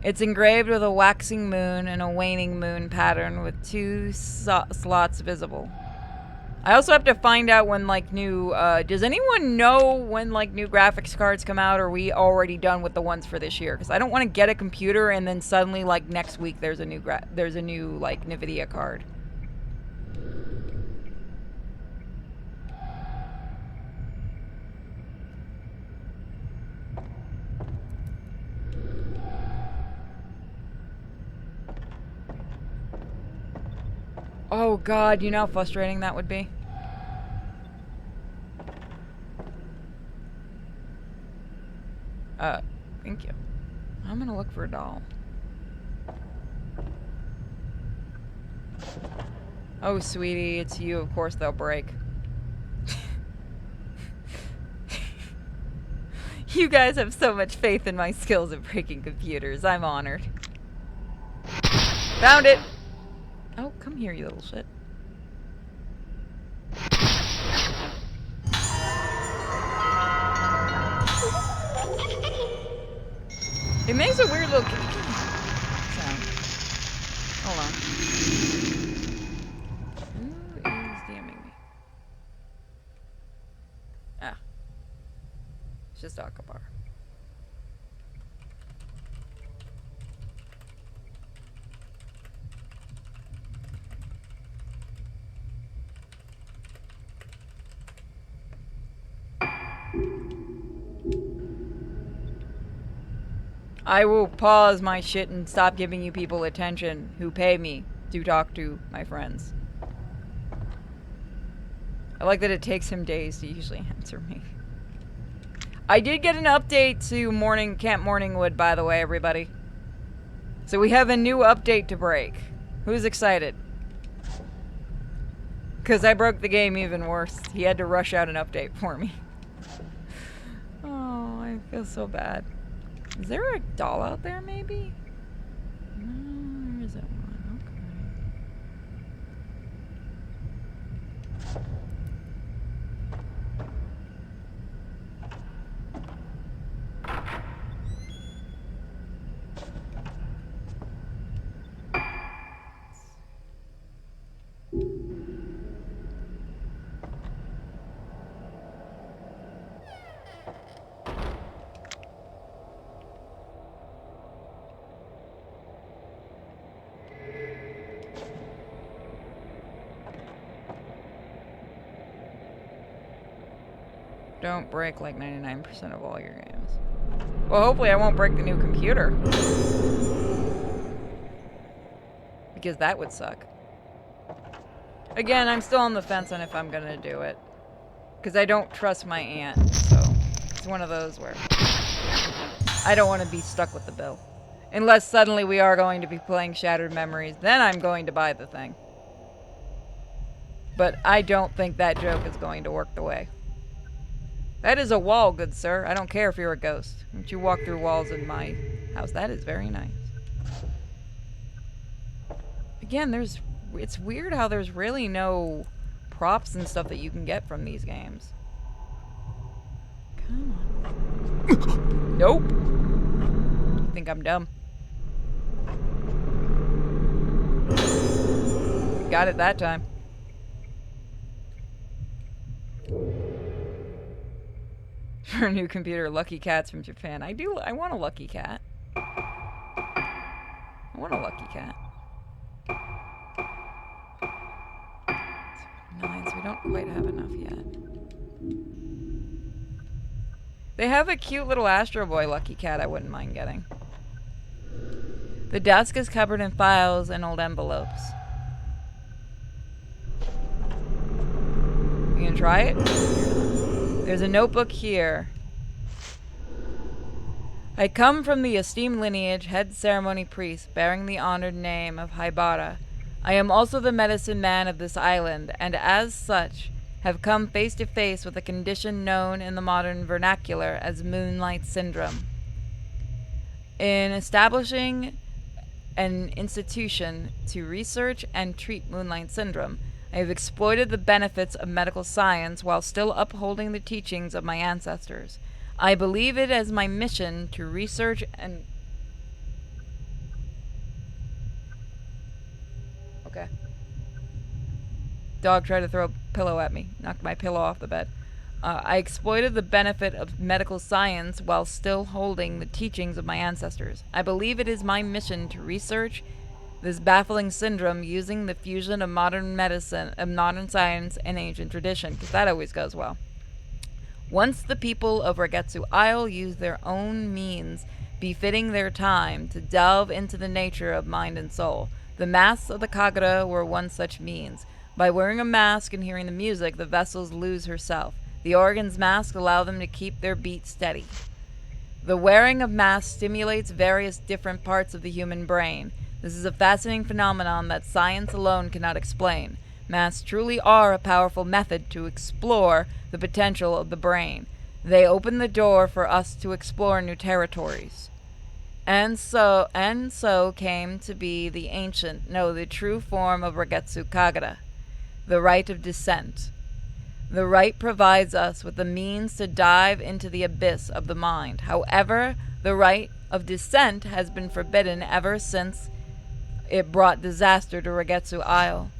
Speaker 1: It's engraved with a waxing moon and a waning moon pattern with two slots visible. I also have to find out when, like, new, does anyone know when, like, new graphics cards come out, or are we already done with the ones for this year? Because I don't want to get a computer and then suddenly, like, next week there's a new, like, NVIDIA card. Oh god, you know how frustrating that would be? Thank you. I'm gonna look for a doll. Oh, sweetie, it's you. Of course they'll break. You guys have so much faith in my skills at breaking computers. I'm honored. Found it! Oh, come here, you little shit. It makes a weird little sound. Hold on. Who is DMing me? Ah. It's just Akabar. I will pause my shit and stop giving you people attention who pay me to talk to my friends. I like that it takes him days to usually answer me. I did get an update to Camp Morningwood, by the way, everybody. So we have a new update to break. Who's excited? Because I broke the game even worse. He had to rush out an update for me. Oh, I feel so bad. Is there a doll out there, maybe? No, there isn't one. Don't break like 99% of all your games. Well, hopefully I won't break the new computer. Because that would suck. Again, I'm still on the fence on if I'm gonna do it. Because I don't trust my aunt, so it's one of those where I don't want to be stuck with the bill. Unless suddenly we are going to be playing Shattered Memories, then I'm going to buy the thing. But I don't think that joke is going to work the way. That is a wall, good sir. I don't care if you're a ghost. Don't you walk through walls in my house. That is very nice. Again, it's weird how there's really no props and stuff that you can get from these games. Come on. Nope. You think I'm dumb. Got it that time. For a new computer, Lucky Cat's from Japan. I want a Lucky Cat. I want a Lucky Cat. 9, so we don't quite have enough yet. They have a cute little Astro Boy Lucky Cat I wouldn't mind getting. The desk is covered in files and old envelopes. You gonna try it? There's a notebook here. I come from the esteemed lineage, head ceremony priest, bearing the honored name of Haibara. I am also the medicine man of this island, and as such, have come face to face with a condition known in the modern vernacular as Moonlight Syndrome. In establishing an institution to research and treat Moonlight Syndrome, I have exploited the benefits of medical science while still upholding the teachings of my ancestors. I believe it as my mission to research and... Okay. Dog tried to throw a pillow at me. Knocked my pillow off the bed. I exploited the benefit of medical science while still holding the teachings of my ancestors. I believe it is my mission to research this baffling syndrome using the fusion of modern medicine, of modern science, and ancient tradition, because that always goes well. Once the people of Regetsu Isle use their own means befitting their time to delve into the nature of mind and soul, The masks of the Kagura were one such means. By wearing a mask and hearing the music, the vessels lose herself. The organs masks allow them to keep their beat steady. The wearing of masks stimulates various different parts of the human brain. This is a fascinating phenomenon that science alone cannot explain. Masks truly are a powerful method to explore the potential of the brain. They open the door for us to explore new territories. And so came to be the true form of Regetsu Kagura, the rite of descent. The rite provides us with the means to dive into the abyss of the mind. However, the rite of descent has been forbidden ever since it brought disaster to Regetsu Isle.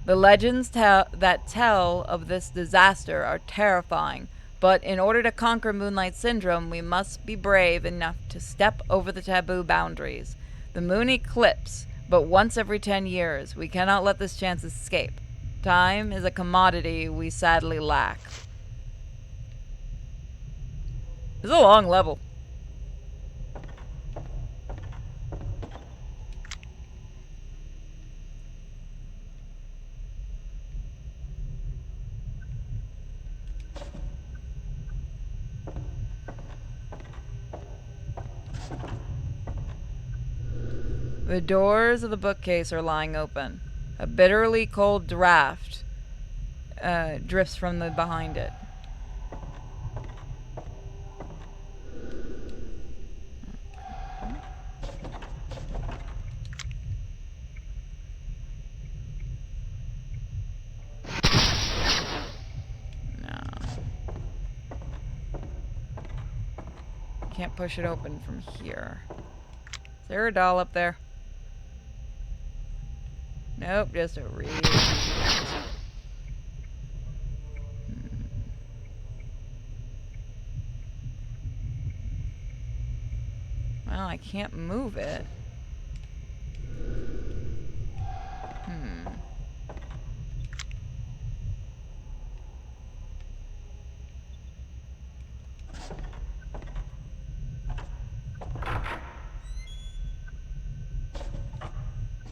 Speaker 1: The legends that tell of this disaster are terrifying, but in order to conquer Moonlight Syndrome, we must be brave enough to step over the taboo boundaries. The moon eclipse, but once every 10 years. We cannot let this chance escape. Time is a commodity we sadly lack. This is a long level. The doors of the bookcase are lying open. A bitterly cold draft drifts from behind it. No. Can't push it open from here. Is there a doll up there? Nope, just a real... Well, I can't move it.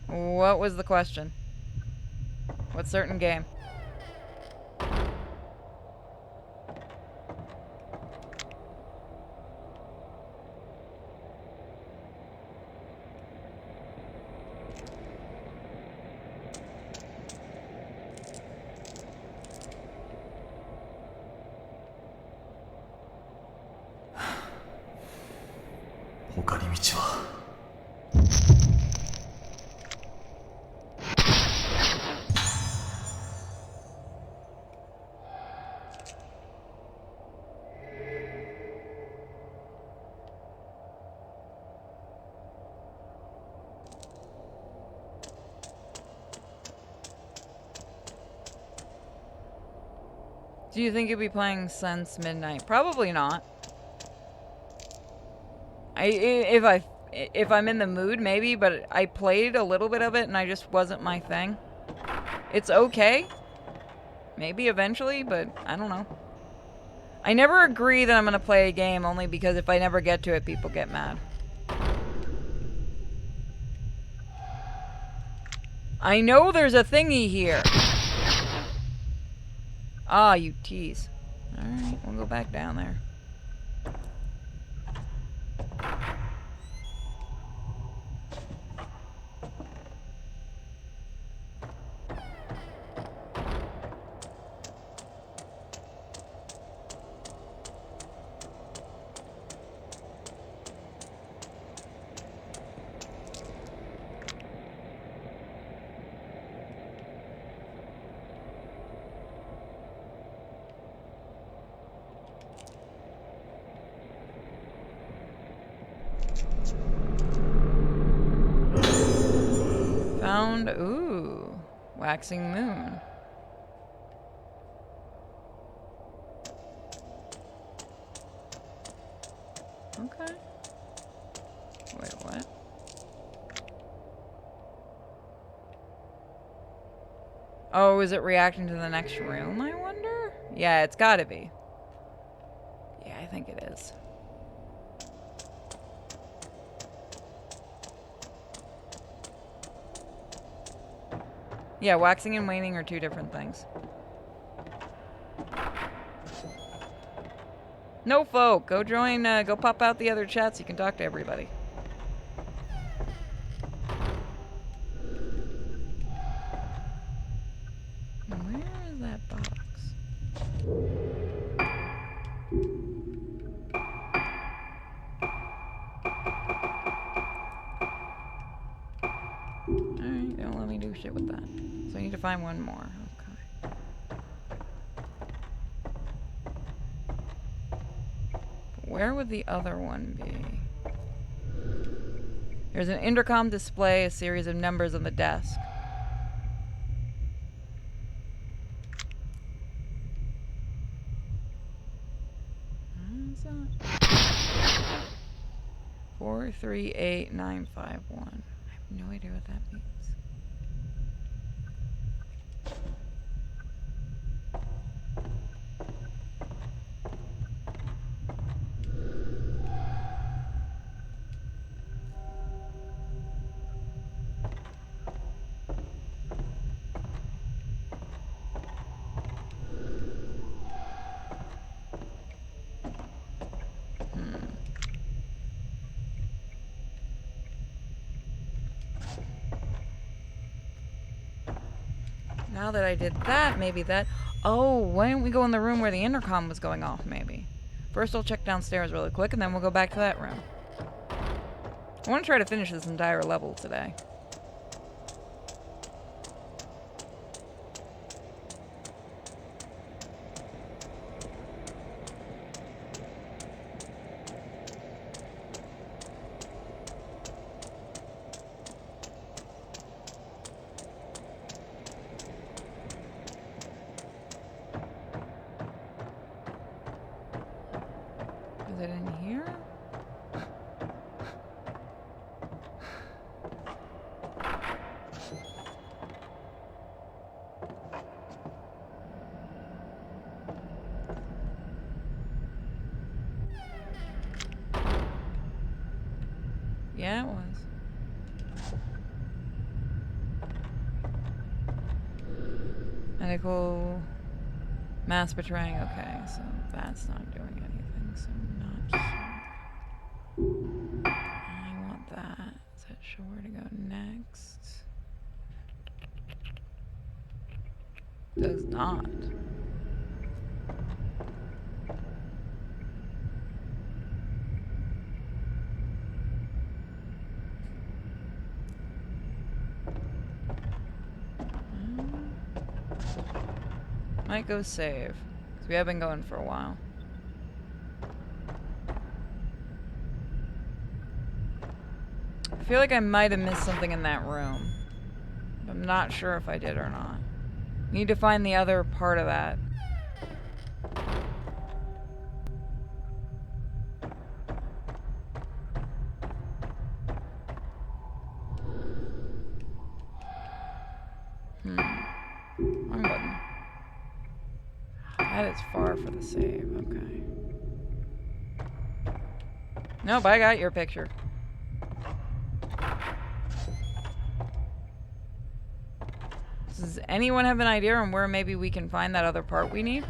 Speaker 1: What was the question? What certain game? Do you think you'll be playing since midnight? Probably not. If I'm in the mood, maybe, but I played a little bit of it and I just wasn't my thing. It's okay. Maybe eventually, but I don't know. I never agree that I'm gonna play a game only because if I never get to it, people get mad. I know there's a thingy here. Ah, you tease. Alright, we'll go back down there. Found, ooh, waxing moon. Okay. Wait, what? Oh, is it reacting to the next room, I wonder? Yeah, it's gotta be. Yeah, I think it is. Yeah, waxing and waning are two different things. No folk, go join, go pop out the other chats. You can talk to everybody. Where is that box? Alright, don't let me do shit with that. So I need to find one more. Okay. Where would the other one be? There's an intercom display, a series of numbers on the desk. What is that? 438951. I have no idea what that means. Now that I did that, maybe that... Oh, why don't we go in the room where the intercom was going off, maybe? First I'll check downstairs really quick, and then we'll go back to that room. I want to try to finish this entire level today. Is it in here? Yeah, it was. Medical mass betraying. Okay, so that's not doing anything, so I'm not sure. I want that. Is that sure where to go next? Does not. Might go save. Because we have been going for a while. I feel like I might have missed something in that room. I'm not sure if I did or not. Need to find the other part of that. Wrong button. That is far for the save. Okay. Nope, I got your picture. Does anyone have an idea on where maybe we can find that other part we need?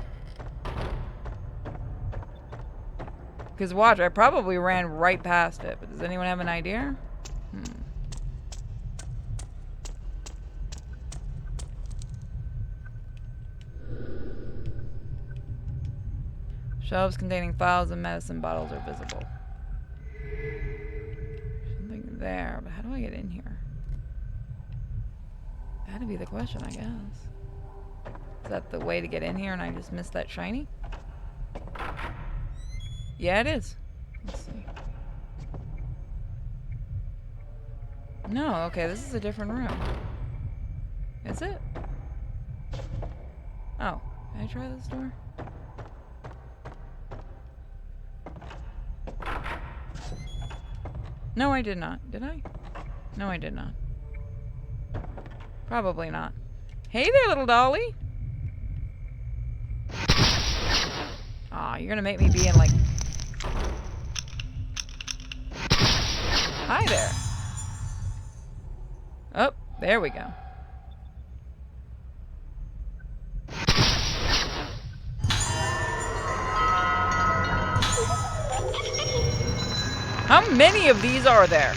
Speaker 1: Because watch, I probably ran right past it, but does anyone have an idea? Shelves containing files and medicine bottles are visible. Something there, but how do I get in here? That'd be the question, I guess. Is that the way to get in here and I just missed that shiny? Yeah, it is. Let's see. No, okay, this is a different room. Is it? Oh, can I try this door? No, I did not. Did I? No, I did not. Probably not. Hey there, little dolly! Aw, you're gonna make me be in, like... Hi there! Oh, there we go. How many of these are there?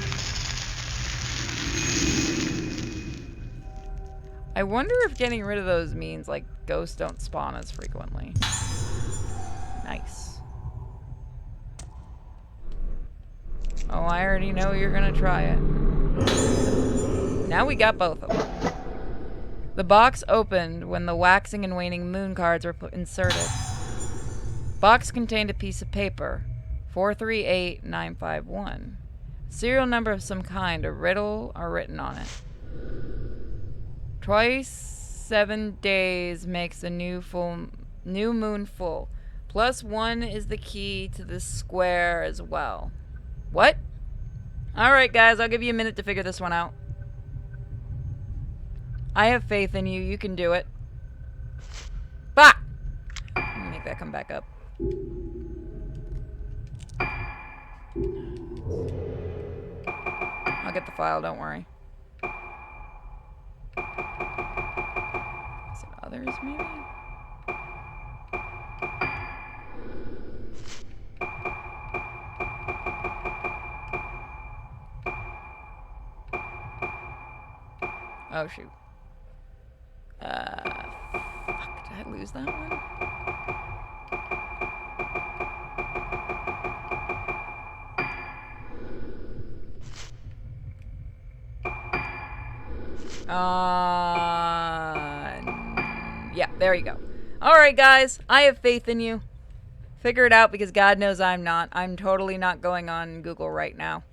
Speaker 1: I wonder if getting rid of those means, like, ghosts don't spawn as frequently. Nice. Oh, I already know you're gonna try it. Now we got both of them. The box opened when the waxing and waning moon cards were inserted. Box contained a piece of paper. 438951. Serial number of some kind, a riddle are written on it. Twice 7 days makes a new moon full. +1 is the key to this square as well. What? Alright guys, I'll give you a minute to figure this one out. I have faith in you, you can do it. Bah! Let me make that come back up. I'll get the file, don't worry. Is it others, maybe? Oh, shoot. Fuck, did I lose that one? Yeah, there you go. Alright, guys. I have faith in you. Figure it out because God knows I'm not. I'm totally not going on Google right now.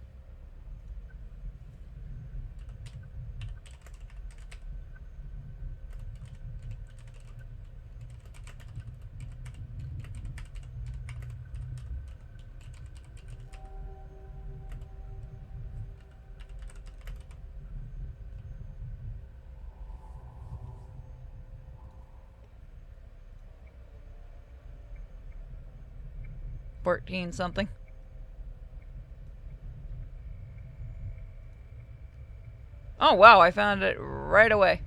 Speaker 1: Something. Oh wow, I found it right away.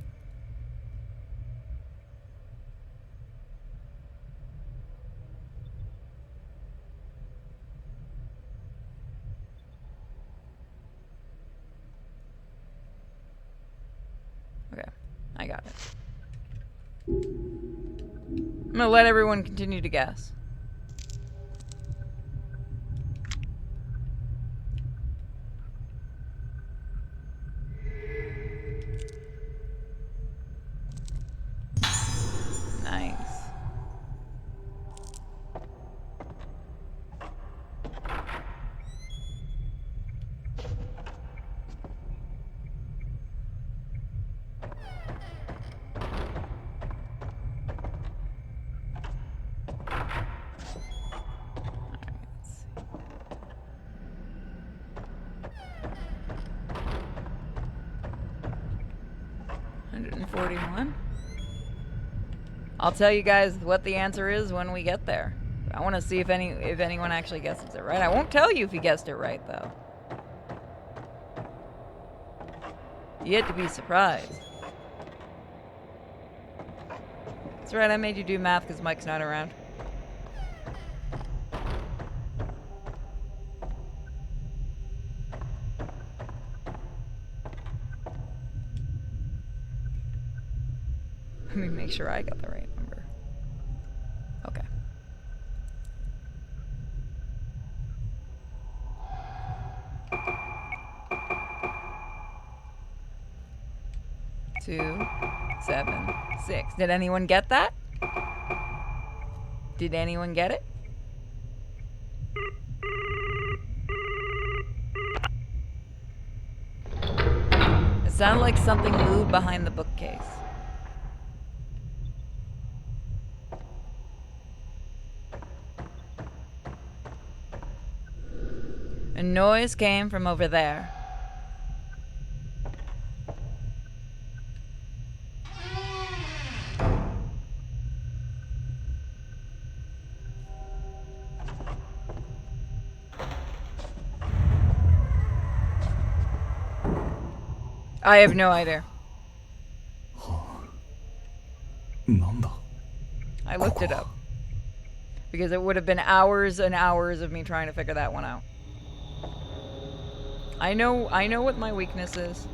Speaker 1: Okay, I got it. I'm gonna let everyone continue to guess. Nice. I'll tell you guys what the answer is when we get there. I want to see if anyone actually guesses it right. I won't tell you if you guessed it right, though. You get to be surprised. That's right, I made you do math because Mike's not around. Let me make sure I got the right number. Okay. Two, 7, 6. Did anyone get that? Did anyone get it? It sounded like something moved behind the bookcase. A noise came from over there. I have no idea. I looked it up. Because it would have been hours and hours of me trying to figure that one out. I know what my weakness is.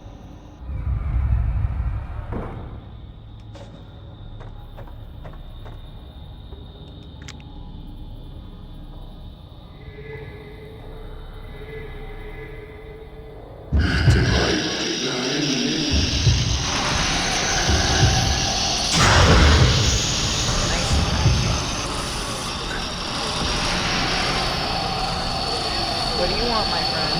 Speaker 1: What do you want, my friend?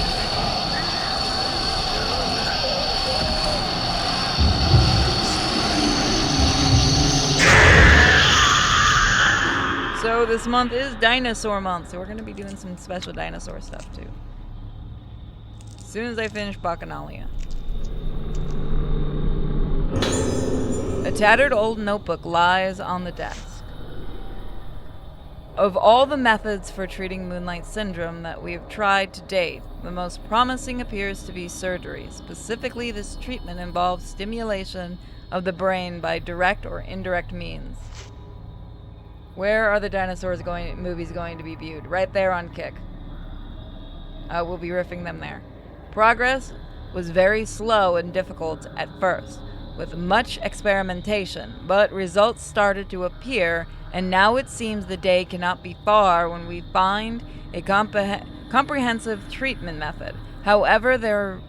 Speaker 1: So this month is dinosaur month, so we're gonna be doing some special dinosaur stuff too. As soon as I finish Bacchanalia. A tattered old notebook lies on the desk. Of all the methods for treating Moonlight Syndrome that we have tried to date, the most promising appears to be surgery. Specifically, this treatment involves stimulation of the brain by direct or indirect means. Where are the movies going to be viewed? Right there on Kick. We'll be riffing them there. Progress was very slow and difficult at first, with much experimentation, but results started to appear, and now it seems the day cannot be far when we find a comprehensive treatment method. However, there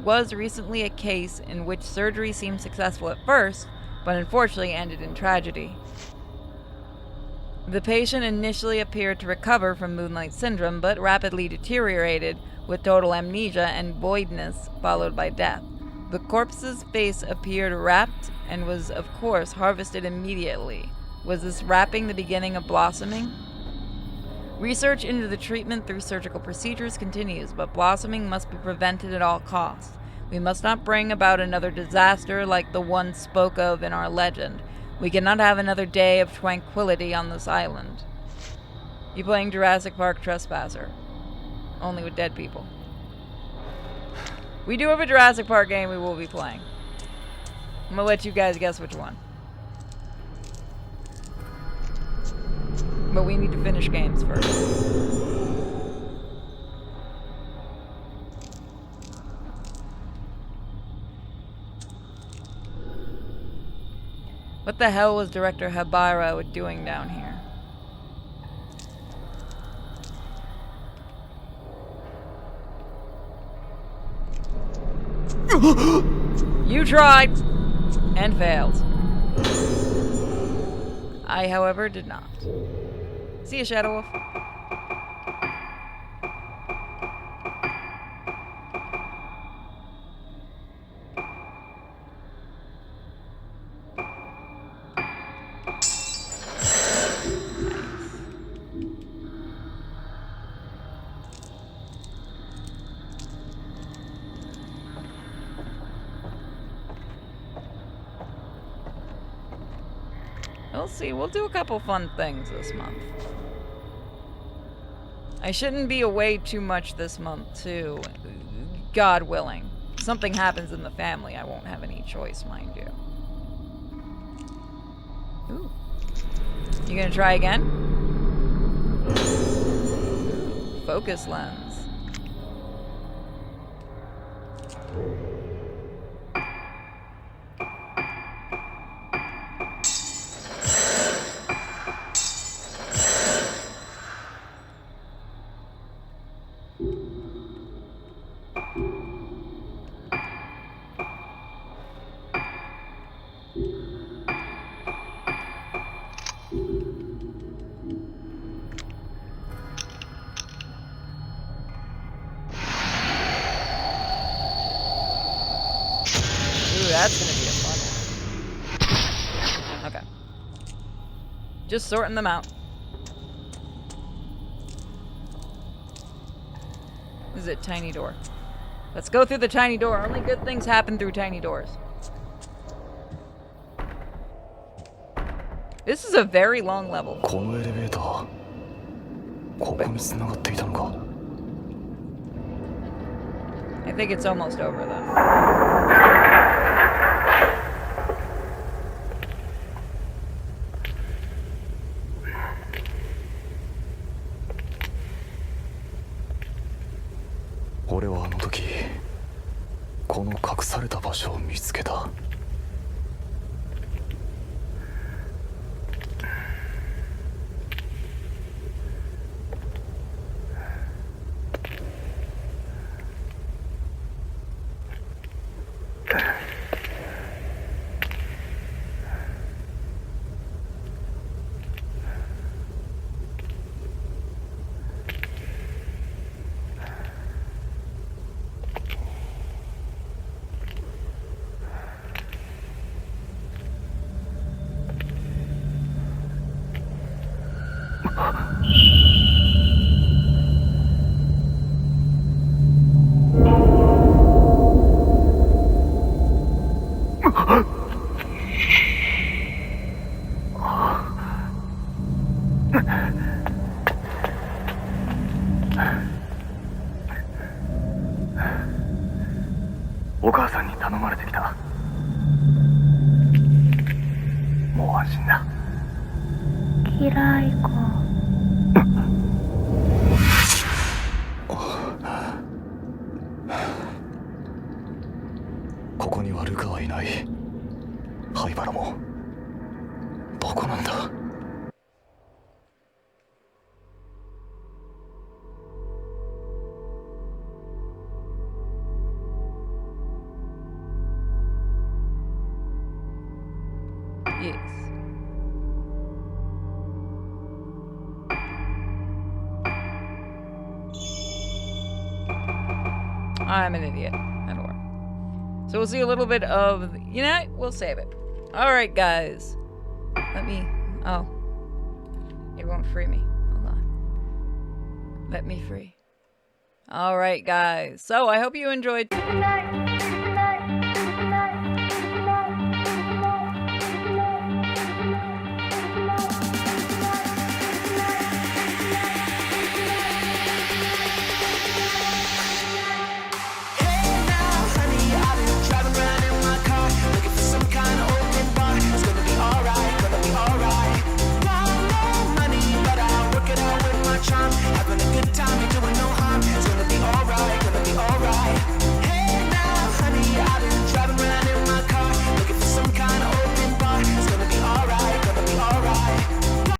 Speaker 1: was recently a case in which surgery seemed successful at first, but unfortunately ended in tragedy. The patient initially appeared to recover from Moonlight Syndrome, but rapidly deteriorated with total amnesia and voidness, followed by death. The corpse's face appeared wrapped and was, of course, harvested immediately. Was this wrapping the beginning of blossoming? Research into the treatment through surgical procedures continues, but blossoming must be prevented at all costs. We must not bring about another disaster like the one spoke of in our legend. We cannot have another day of tranquility on this island. You playing Jurassic Park Trespasser. Only with dead people. We do have a Jurassic Park game we will be playing. I'm gonna let you guys guess which one. But we need to finish games first. What the hell was Director Habara doing down here? You tried! And failed. I, however, did not. See you, Shadow Wolf. We'll see. We'll do a couple fun things this month. I shouldn't be away too much this month, too. God willing. If something happens in the family, I won't have any choice, mind you. Ooh. You gonna try again? Focus lens. That's gonna be a fun one. Okay. Just sorting them out. This is a tiny door. Let's go through the tiny door. Only good things happen through tiny doors. This is a very long level.
Speaker 3: このエレベーター、ここに繋がっていたのか。
Speaker 1: I think it's almost over though.
Speaker 3: 俺はあの時この隠された場所を見つけた。
Speaker 4: お母さんに頼まれてきた。もう安心だ。
Speaker 5: 嫌い子。
Speaker 3: ここにはルカはいない。灰原も。どこなんだ。
Speaker 1: Yes. I'm an idiot. That'll work. So we'll see a little bit of... You know, we'll save it. Alright, guys. Let me... Oh. It won't free me. Hold on. Let me free. Alright, guys. So I hope you enjoyed...